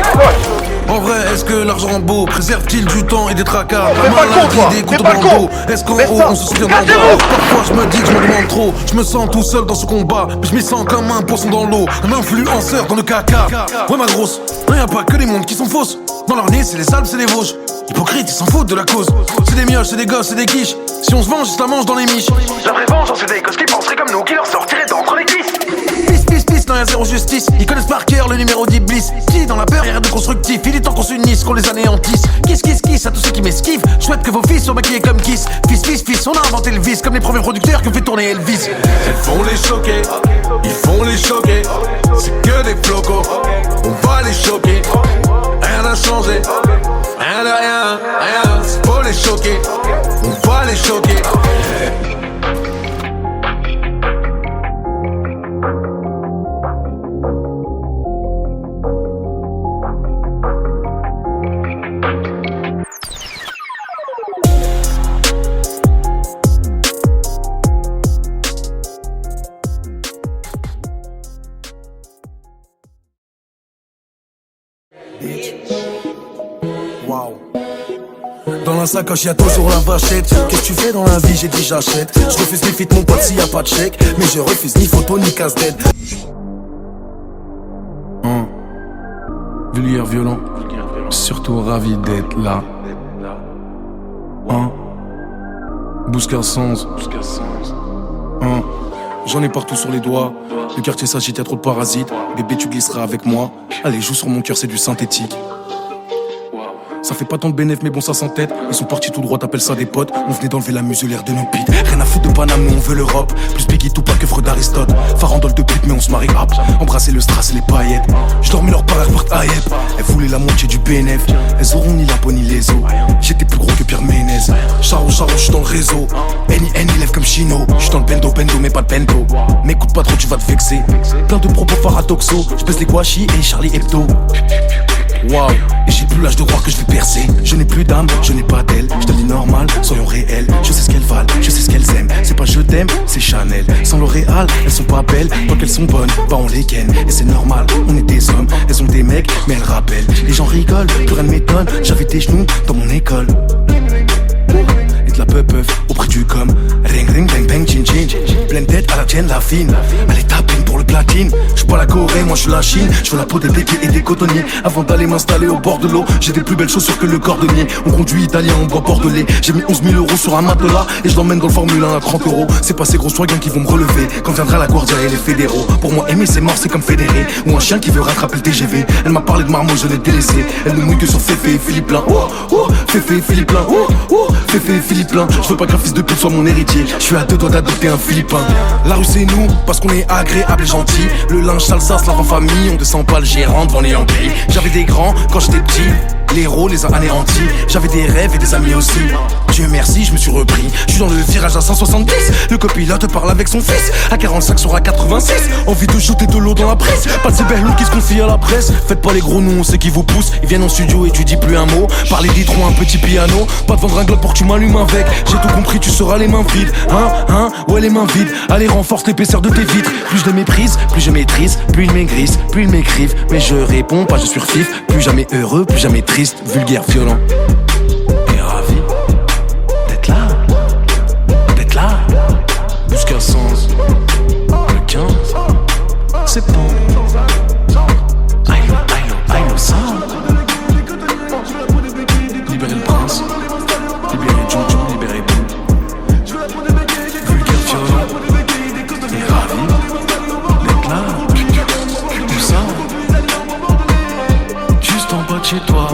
En vrai, est-ce que l'argent beau préserve-t-il du temps et des tracas? Fais pas le con, toi. Des couteaux Fais pas dans le le con. dos. Est-ce qu'en Laisse haut ça. on se souvient d'en Cassez-vous. bas? Parfois je me dis que je me demande trop. Je me sens tout seul dans ce combat, mais je m'y sens comme un poisson dans l'eau, un influenceur dans le caca. Ouais ma grosse, non y'a pas que les mondes qui sont fausses. Dans leur nez c'est les salbes, c'est les vosges. Hypocrites, ils s'en foutent de la cause. C'est des mioches, c'est des gosses, c'est des quiches. Si on se venge, ils se la mangent dans les miches. La vraie vengeance, c'est des gosses qui penseraient comme nous, qui leur sortiraient d'entre les cuisses. Pisse, non y'a zéro justice. Ils connaissent par cœur le numéro d'Iblis. Qui dans la peur, rien de constructif. Il est temps qu'on s'unisse, qu'on les anéantisse. Kiss, à tous ceux qui m'esquivent. Je souhaite que vos fils soient maquillés comme Kiss. Fils, on a inventé le vice. Comme les premiers producteurs qui ont fait tourner Elvis. Ils font les choquer, ils font les choquer. C'est que des flocos, on va les choquer. Rien n'a changé, rien de rien. Faut les choquer, on va les choquer. Waouh. Dans la sacoche y'a toujours la vachette. Qu'est-ce que tu fais dans la vie? J'ai dit j'achète. Je refuse les feats mon pote s'il y a pas de chèque. Mais je refuse ni photo ni casse-tête. Vulgaire violent, surtout ravi d'être là. Bouscar Sans. J'en ai partout sur les doigts. Le quartier s'agite, y'a trop de parasites. Bébé, tu glisseras avec moi. Allez, joue sur mon cœur, c'est du synthétique. Ça fait pas tant de bénéf, mais bon, ça s'entête. Ils sont partis tout droit, t'appelles ça des potes. On venait d'enlever la muselière de nos bites. Rien à foutre de Paname, nous on veut l'Europe. Plus Biggie, Tupac que Freud d'Aristote. Farandole de pute, mais on se marie hop. Embrasser le strass et les paillettes. J'dormis leur part, elles partent à Yep. Elles voulaient la moitié du BNF. Elles auront ni la peau ni les os. J'étais plus gros que Pierre Ménez. Charo, j'suis dans le réseau. N lève comme Chino. J'suis dans le bendo, mais pas de bento. M'écoute pas trop, tu vas te vexer. Plein de propos paradoxaux. J'baisse les Gouachi et Charlie Hebdo. Waouh, et j'ai plus l'âge de croire que je vais percer. Je n'ai plus d'âme, je n'ai pas d'aile. Je te dis normal, soyons réels. Je sais ce qu'elles valent, je sais ce qu'elles aiment. C'est pas je t'aime, c'est Chanel. Sans L'Oréal, elles sont pas belles. Tant qu'elles sont bonnes, bah on les ken. Et c'est normal, on est des hommes. Elles ont des mecs, mais elles rappellent. Les gens rigolent, plus rien ne m'étonne. J'avais des genoux dans mon école. Et de la puff auprès du com. Ring ring bang bang chin chin. Pleine tête à la tienne, la fine. Elle est tapine pour le platine. J'suis pas la Corée, moi j'suis la Chine. J'veux la peau des béquets et des cotonniers. Avant d'aller m'installer au bord de l'eau, j'ai des plus belles chaussures que le cordonnier. On conduit italien, on boit bordelais. J'ai mis 11 000 euros sur un matelas et je l'emmène dans le Formule 1 à 30 euros. C'est pas ces gros soignants qui vont me relever quand viendra la Guardia et les fédéraux. Pour moi aimer c'est mort, c'est comme fédéré. Ou un chien qui veut rattraper le TGV. Elle m'a parlé de marmotte, je l'ai délaissé. Elle ne mouille que sur Féfé et Philippe Lain. Féfé et Philippe Lain. Féfé et Philippe Lain. Je veux pas qu'un fils de pute soit mon héritier. Je suis à 2 doigts d'adopter un Philippin. La rue c'est nous, parce qu'on est agréable et gentil. Le linge sale ça se lave en famille. On descend pas le gérant devant les Yankees. J'avais des grands quand j'étais petit. L'héros les a anéantis. J'avais des rêves et des amis aussi. Dieu merci, je me suis repris. Je suis dans le virage à 170. Le copilote parle avec son fils. À 45 sur A86. Envie de jeter de l'eau dans la presse. Pas de ces belles loups qui se confient à la presse. Faites pas les gros noms, on sait qui vous pousse. Ils viennent en studio et tu dis plus un mot. Parler d'hydro, un petit piano. Pas de vendre un globe pour que tu m'allumes avec. J'ai tout compris, tu seras les mains vides. Ouais les mains vides. Allez renforce l'épaisseur de tes vitres. Plus je les méprise, plus je maîtrise. Plus ils maigrissent, plus ils m'écrivent. Mais je réponds pas, je suis refif. Plus jamais heureux, plus jamais triste. Vulgaire, violent. Et ravi d'être là. D'être là. Jusqu'à Sens. Le 15 septembre. I know ça. Libérer le prince. Libérer Jojo, libérer Boo. Vulgaire, violent. Et ravi d'être là. Tout ça. Juste en bas de chez toi.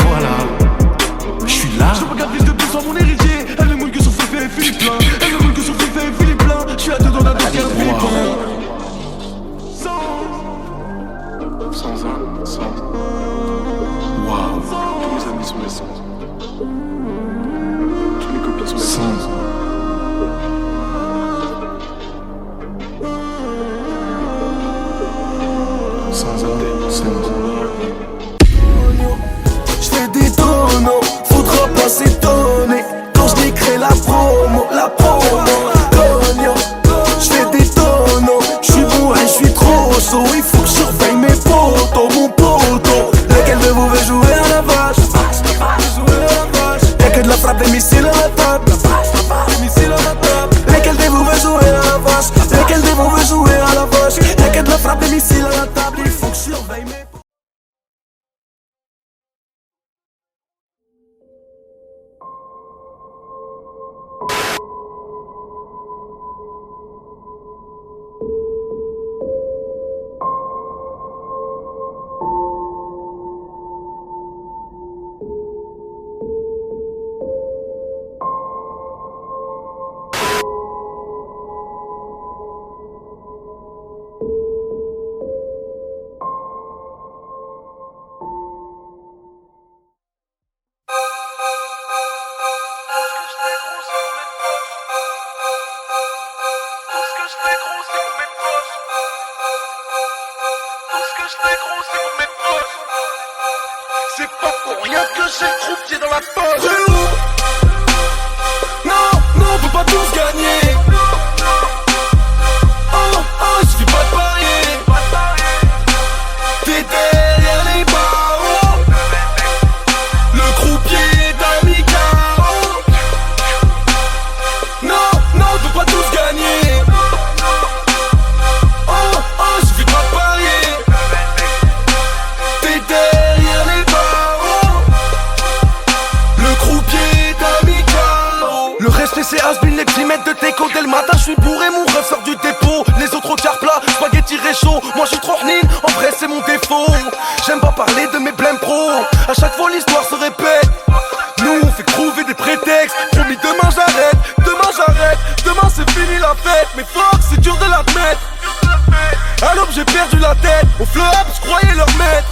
Voilà. wesh négro, c'est pour mes poches. C'est pas pour rien que j'ai le croupier dans la poche. Frérot, non, non, on peut pas tous gagner. Oh, oh, il suffit pas de parier. T'es derrière les barreaux. Le croupier est amical. Non, non, on peut pas tous gagner. Oh, oh, il suffit pas de parier. T'es derrière les barreaux. Le croupier est amical. Le respect c'est has-been, les petits mètres de déco. Dès le matin je suis bourré, mon ref sort du dépôt. Les autres au quart plat, spaghetti réchaud. Moi je suis trop horny, en vrai c'est mon défaut. J'aime pas parler de mes blèmes pro. À chaque fois l'histoire se répète. Nous on fait trouver des prétextes. Promis demain j'arrête, demain c'est fini la fête. Mais fuck c'est dur de l'admettre. À l'aube j'ai perdu la tête. Au flop je croyais leur maître.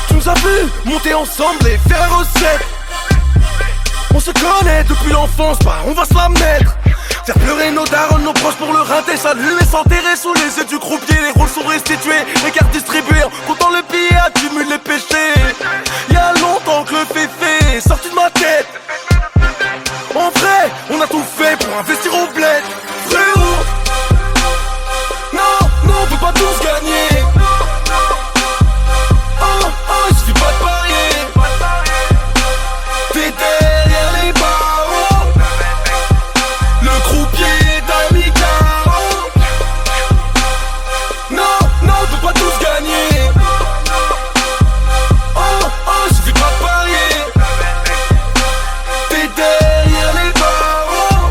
Tu nous as vu monter ensemble et faire la recette. On se connaît depuis l'enfance, bah on va se la mettre. Faire pleurer nos darons, nos proches pour le rinter, s'allumer, s'enterrer sous les yeux du croupier. Les rôles sont restitués, les cartes distribuées. Comptant le billet, accumule les péchés. Y'a longtemps que le fait sorti de ma tête. En vrai, on a tout fait pour investir au bled. Frérot, non, non, on peut pas tous gagner. Oh, oh, il suffit pas de parier. T'es derrière les barreaux. Le croupier est amical. Non, non, on peut pas tous gagner. Oh, oh, il suffit pas de parier. T'es derrière les barreaux.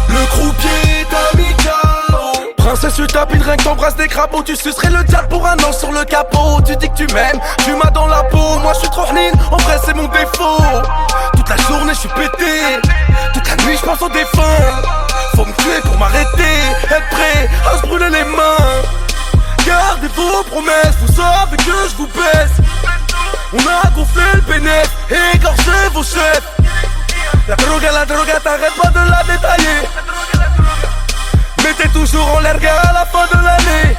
Le croupier est amical. Princesse, tu tapines, rien que t'embrasses des crapauds. Tu sucerais le diable pour un an sur le capot. Tu dis que tu m'aimes, tu m'as dans la peau. Moi je suis trop horny, en vrai c'est mon défaut. Toute la journée je suis pété, toute la nuit je pense aux défunts. Faut me tuer pour m'arrêter, être prêt à se brûler les mains. Gardez vos promesses, vous savez que je vous baisse. On a gonflé le bénéfice, égorgé vos chefs. La droga, t'arrêtes pas de la détailler. Mettez toujours en l'air gars à la fin de l'année.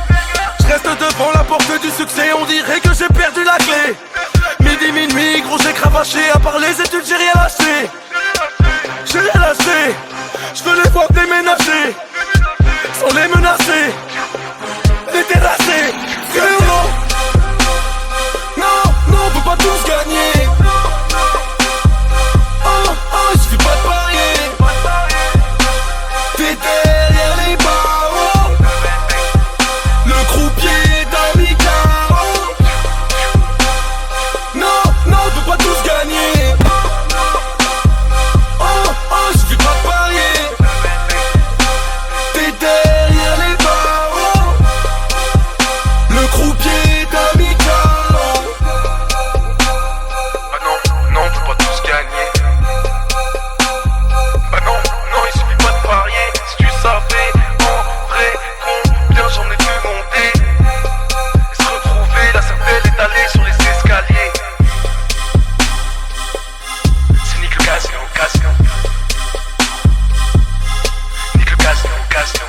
Je reste devant la porte du succès, on dirait que j'ai perdu la clé. Midi, minuit, gros j'ai cravaché, à part les études j'ai rien lâché. J'ai rien lâché, je veux les voir déménager, sans les menacer, les terrasser. Frérot, non, non, on peut pas tous gagner. Oh, oh, il suffit pas de parier. T'es derrière les barreaux. Le croupier est amical. Non, non, on peut pas tous gagner. Oh, oh, il suffit pas de parier. T'es derrière les barreaux. Le croupier est amical. Bah non, non, on peut pas tous gagner. Bah non, non, il suffit pas de parier. Si tu savais en vrai combien j'en ai vu monter et se retrouver, la cervelle étalée sur les escaliers. C'est nique le casque, nique le casque, nique le casque, nique le casque.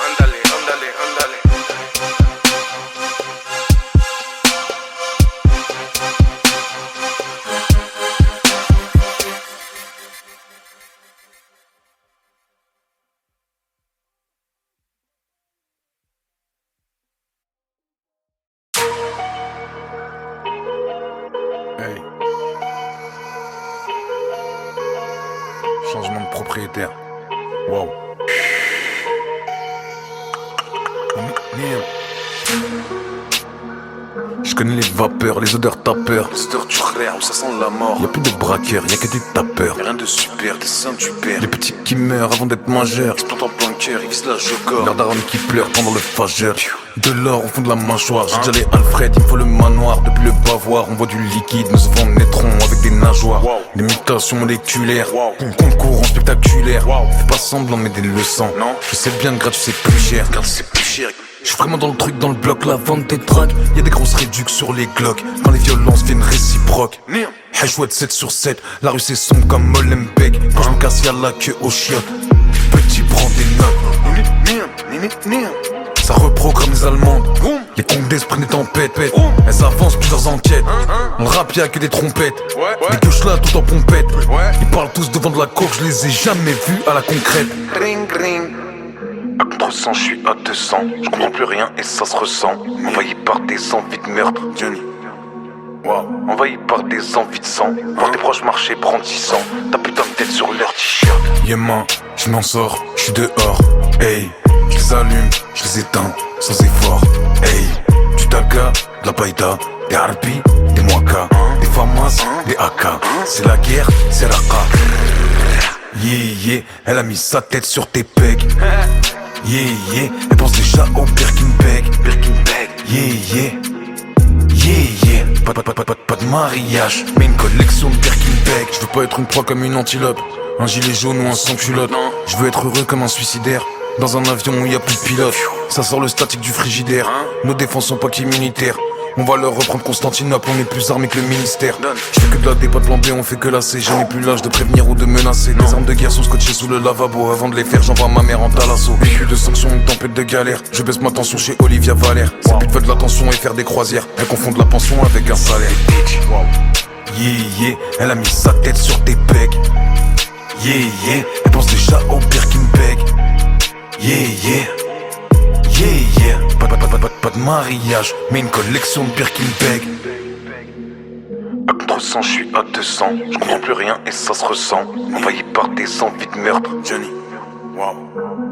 Ándale, ándale, ándale. Hey. Changement de propriétaire. Wow. Je connais les vapeurs, les odeurs tapeurs, les odeurs du rire où ça sent la mort. Y'a plus de braqueurs, y'a que des tapeurs. Y'a rien de super, des seins tu perds. Les petits qui meurent avant d'être majeurs, ils se plantent en plein cœur, ils visent la jocor. Leur daronne qui pleure pendant le fageur. De l'or au fond de la mâchoire. J'ai déjà les Alfred, il me faut le manoir. Depuis le bavoir, on voit du liquide, nous souvent naîtrons avec des nageoires. Des mutations moléculaires, concours spectaculaire. Fais pas semblant mais des leçons. Non, je sais bien que gratuit c'est plus cher. Car c'est plus cher. J'suis vraiment dans le truc, dans le bloc, la vente des dragues. Y'a des grosses réductions sur les glocks. Quand les violences viennent réciproques. Hachouette 7 sur 7, la rue c'est sombre comme Molenbeek. Quand je me casse y'a la queue aux chiottes. Petit prend des notes. Ça reprogramme les Allemandes. Les condés se prennent des tempêtes. Elles avancent plusieurs enquêtes. On rap y'a que des trompettes. Des gueuches là tout en pompette. Ils parlent tous devant de la coke, je les ai jamais vus à la concrète. À contre-sang, je suis à 200. Je comprends plus rien et ça se ressent. Envahi par des envies de meurtre, Johnny. Wow. Envahi par des envies de sang. Voir tes proches marcher, prendre 600. Ta putain de tête sur leur t-shirt. Yéman, je m'en sors, je suis dehors. Hey, je les allume, je les éteins, sans effort. Hey, du taga, de la païda, des harpies, des moaka, des famas, des AK. C'est la guerre, c'est la raka. Yeah, elle a mis sa tête sur tes pecs. Yeah, elle pense déjà au Birkin Bag. Yeah. Pas de mariage, mais une collection de Birkin Bag. Je veux pas être une proie comme une antilope, un gilet jaune ou un sans-culotte. Je veux être heureux comme un suicidaire, dans un avion où y a plus de pilote. Ça sort le statique du frigidaire, nos défenses sont pas qu'immunitaires. On va leur reprendre Constantinople, on est plus armés que le ministère. Je fais que de la D, pas de plan B, on fait que la C. Je n'ai plus l'âge de prévenir ou de menacer. Les armes de guerre sont scotchées sous le lavabo. Avant de les faire, j'envoie ma mère en talasso. Véhicule de sanctions, une tempête de galère. Je baisse ma tension chez Olivia Valère. Sa pute veut de l'attention et faire des croisières. Elle confond de la pension avec un salaire. Yeah, elle a mis sa tête sur tes pecs. Yeah, elle pense déjà au Birkin Bag. Yeah. Pas de mariage, mais une collection de Birkin Bag. À contre-sang, je suis à 200. Je comprends plus rien et ça se ressent. Envahi par des envies de meurtre, Johnny. Wow.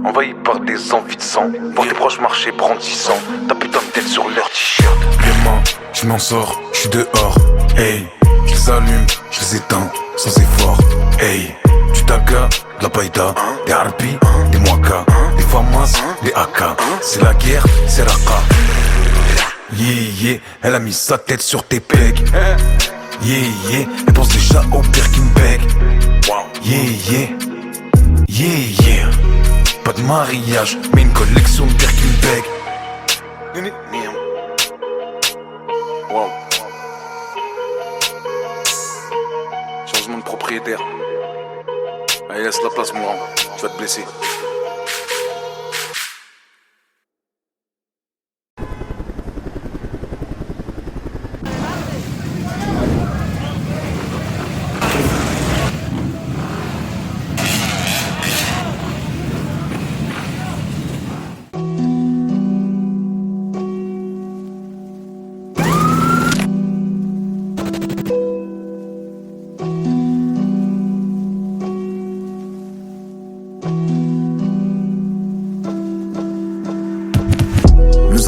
Envahi par des envies de sang. Voir tes proches marcher, prendre 600. Ta putain de tête sur leur t-shirt. Demain, je m'en sors, je suis dehors. Hey, je les allume, je les éteins, sans effort. Hey, du taga, de la païda, des harpies, des moaka, des famas, des AK. C'est la guerre, c'est la raka. Yeah, elle a mis sa tête sur tes pecs. Yeah, elle pense déjà au Birkin Bag. Yeah. Pas de mariage, mais une collection de Birkin Bag. Wow. Changement de propriétaire. Allez, laisse la place, moi. Tu vas te blesser.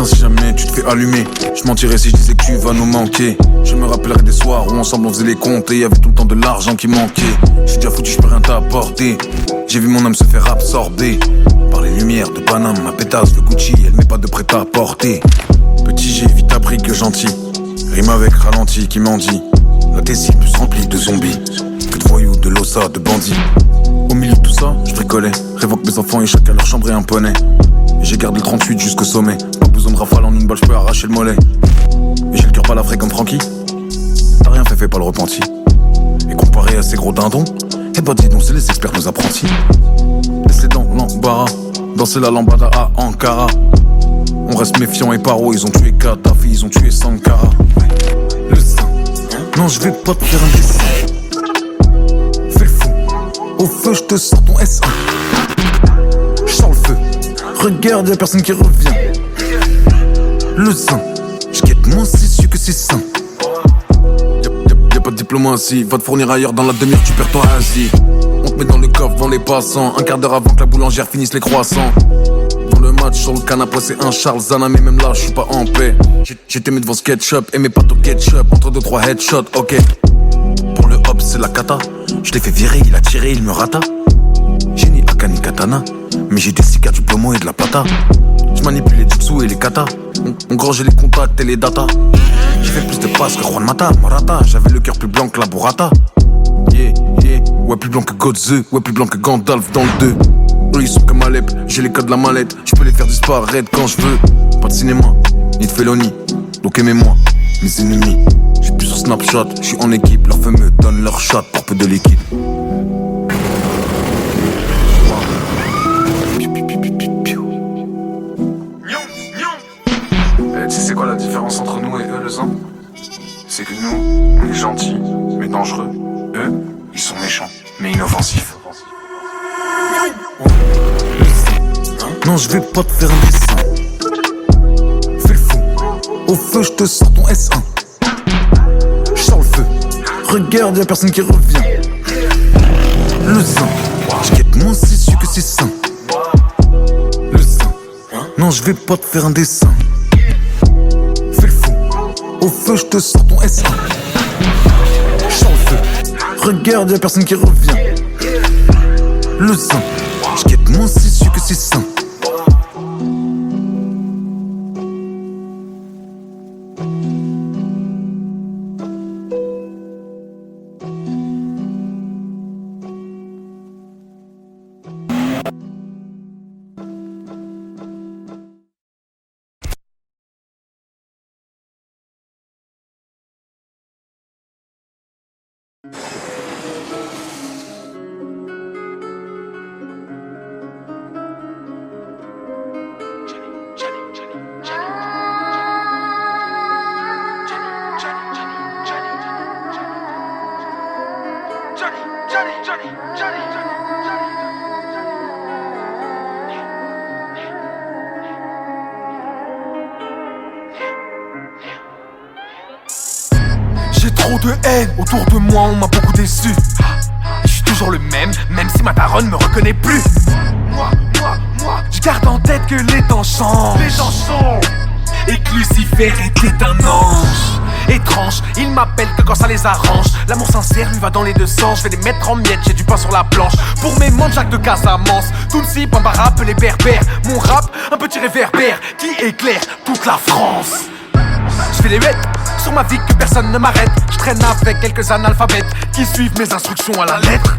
Si jamais tu te fais allumer, je mentirais si je disais que tu vas nous manquer. Je me rappellerai des soirs où ensemble on faisait les comptes et y avait tout le temps de l'argent qui manquait. Je suis déjà foutu, je peux rien t'apporter. J'ai vu mon âme se faire absorber par les lumières de Paname. Ma pétasse de Gucci, elle met pas de prêt-à-porter. Petit, j'ai vite appris que gentil rime avec ralenti qui m'en dit. La Tessie plus remplie de zombies que de voyous, de losa, de bandits. Au milieu de tout ça, je bricolais, rêvant que mes enfants aient chacun leur chambre et un poney. J'ai gardé le 38 jusqu'au sommet. Pas besoin de rafale en une balle, je peux arracher le mollet. Mais j'ai le cœur pas la frais comme Francky. T'as rien fait pas le repenti. Et comparé à ces gros dindons, eh bah dis donc c'est les experts nos apprentis. Laisse les dents l'embarras, danser la lambada à Ankara. On reste méfiant et paro, ils ont tué Kadhafi, ils ont tué Sankara. Le sein, non je vais pas te faire un dessin. Fais le fou, au feu je te sors ton S1. Je sors le feu. Regarde, y'a personne qui revient. Le sein, j'guette moins c'est sûr que c'est sain. Y'a pas de diplomatie, va te fournir ailleurs, dans la demi-heure tu perds ton Asie. On te met dans le coffre, devant les passants, un quart d'heure avant que la boulangère finisse les croissants. Dans le match, sur le canapé, c'est un Charles Zana, mais même là, j'suis pas en paix. J'étais mis devant SketchUp et mes pâtes au ketchup, entre 2-3 headshots, ok. Pour le hop, c'est la cata. J'l'ai fait virer, il a tiré, il me rata. J'ai ni Aka ni Katana, mais j'ai des cigares, du plomo et de la plata. J'manipule les jutsu et les katas. On grangeait les contacts et les datas. J'ai fait plus de passes que Juan Mata, Marata. J'avais le cœur plus blanc que la burrata. Yeah, ouais plus blanc que Godze, ouais plus blanc que Gandalf dans le 2. Eux ils sont comme Alep, j'ai les codes de la mallette. J'peux les faire disparaître quand j'veux. pas de cinéma, ni de félonie. Donc aimez-moi, mes ennemis. J'suis plus sur Snapchat, j'suis en équipe. Leurs feux me donnent leur chat pour peu de liquide. Tu sais c'est quoi la différence entre nous et eux, le Zan? C'est que nous, on est gentils, mais dangereux. Eux, ils sont méchants, mais inoffensifs. Non, je vais pas te faire un dessin. Fais le fou. Au feu, je te sors ton S1. Je sors le feu. Regarde, y'a personne qui revient. Le zin. Je guette moins, c'est sûr que c'est sain. Le zin. Non, je vais pas te faire un dessin. Fais le fou. Au feu, je te sors ton S1. Je sors le feu. Regarde, y'a personne qui revient. Le zin. Je guette moins, c'est sûr que c'est sain. J'ai trop de haine, autour de moi on m'a beaucoup déçu. Je suis toujours le même si ma daronne me reconnaît plus. Moi, je garde en tête que les temps changent. Et que Lucifer était un ange. Étrange, ils m'appellent que quand ça les arrange. L'amour sincère lui va dans les deux sens. Je vais les mettre en miettes, j'ai du pain sur la planche. Pour mes mondes, Jacques de Casamance. Tounsi, Bambara, les berbères. Mon rap, un petit réverbère qui éclaire toute la France. Je fais les bêtes sur ma vie que personne ne m'arrête. Je traîne avec quelques analphabètes qui suivent mes instructions à la lettre.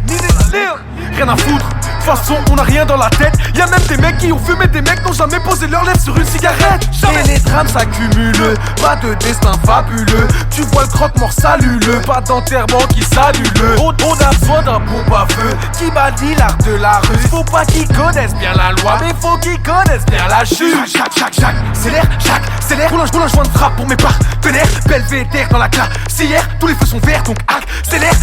Rien à foutre, de toute façon on a rien dans la tête. Y'a même des mecs qui ont fumé, des mecs n'ont jamais posé leurs lèvres sur une cigarette. Et les drames s'accumulent, pas de destin fabuleux. Tu vois le croque-mort salue-le, pas d'enterrement qui salue le. On a besoin d'un pompe à feu qui bannit l'art de la rue. Faut pas qu'ils connaissent bien la loi, mais faut qu'ils connaissent bien la chute. Jacques, c'est l'air, roule un joint de frappe pour mes partenaires. Belvédère dans la classe, si hier tous les feux sont verts, donc c'est l'air,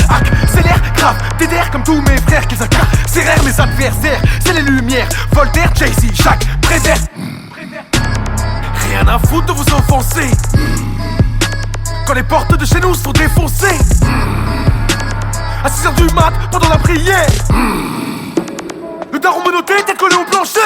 grave, dédère comme tous mes frères qu'ils incarcèrent mes adversaires. C'est les lumières, Voltaire, Jay-Z, Jacques, Prévert. Rien à foutre de vous offenser quand les portes de chez nous sont défoncées. À 6h du mat, pendant la prière, le daron menotté tête collé au plancher.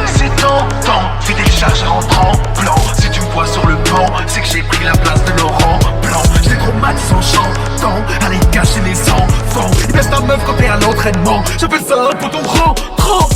C'est tentant, fais des charges rentrant blanc. Si tu me vois sur le banc, c'est que j'ai pris la place de Laurent Blanc. Je les traumatise en chantant, allez cacher les enfants. Ils baissent ta meuf quand t'es à l'entraînement. J'appelle ça un poton rentrant.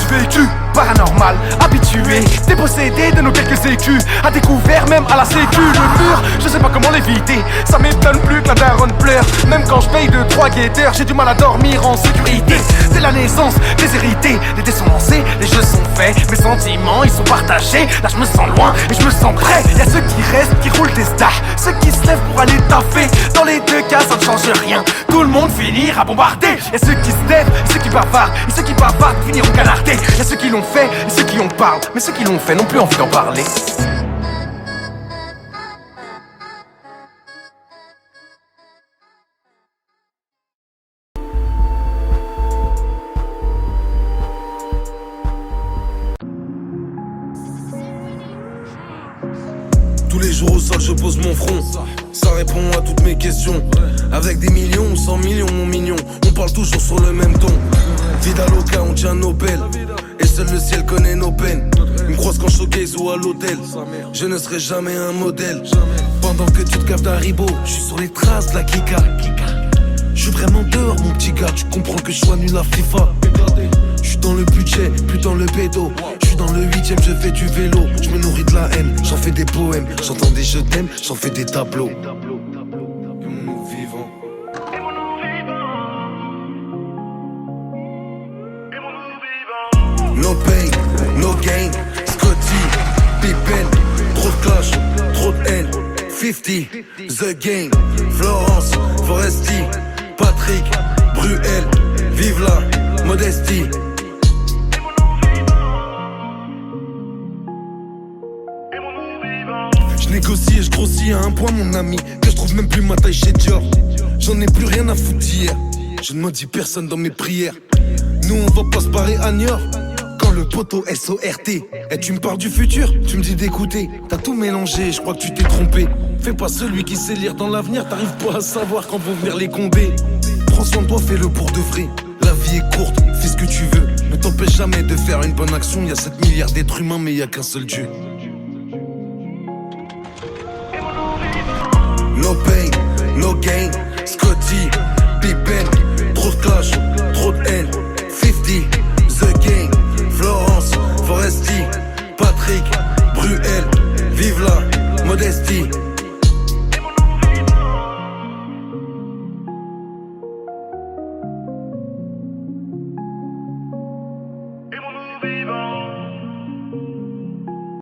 Tu vécu paranormal, habitué, dépossédé de nos quelques écus, à découvert même à la sécu. Le mur, je sais pas comment l'éviter. Ça m'étonne plus que la daronne pleure. Même quand je paye 2-3 guetteurs, j'ai du mal à dormir en sécurité. Dès la naissance, déshérité, les dés sont lancés, les jeux sont faits, mes sentiments ils sont partagés. Là je me sens loin et je me sens prêt. Y'a ceux qui restent, qui roulent des stars, ceux qui se lèvent pour aller taffer. Dans les deux cas ça ne change rien, tout le monde finira bombardé. Y'a ceux qui se lèvent, ceux qui bavardent, et ceux qui bavardent finiront canardés. Y'a ceux qui l'ont fait et ceux qui en parlent, mais ceux qui l'ont fait n'ont plus envie d'en parler. Tous les jours au sol je pose mon front. Ça répond à toutes mes questions. Avec des millions ou 100 millions mon mignon, on parle toujours sur le même ton. Vida loca, on tient nos pelles. Et seul le ciel connaît nos peines. Ils me croisent quand je showcase ou à l'hôtel. Je ne serai jamais un modèle. Pendant que tu te captes à Ribot, je suis sur les traces de la Kika. Je suis vraiment dehors mon petit gars. Tu comprends que je sois nul à FIFA. Je suis dans le budget, plus dans le bédo. Je suis dans le 8ème, je fais du vélo. Je me nourris de la haine, j'en fais des poèmes. J'entends des je t'aime, j'en fais des tableaux. Et mon vivant. No pain, no gain, Scotty, clash, trop de haine. 50, The Game, Florence, Foresti, Patrick, Bruel, vive la modestie. Je négocie et je grossis à un point mon ami, que je trouve même plus ma taille chez Dior. J'en ai plus rien à foutre d'hier, je ne maudis personne dans mes prières. Nous on va pas se barrer à Niort, quand le poteau SORT. Et tu me parles du futur, tu me dis d'écouter. T'as tout mélangé, je crois que tu t'es trompé. Fais pas celui qui sait lire dans l'avenir, t'arrives pas à savoir quand vont venir les condés. Prends soin de toi, fais-le pour de vrai. La vie est courte, fais ce que tu veux. Ne t'empêche jamais de faire une bonne action. Y'a 7 milliards d'êtres humains mais y'a qu'un seul Dieu. Lopez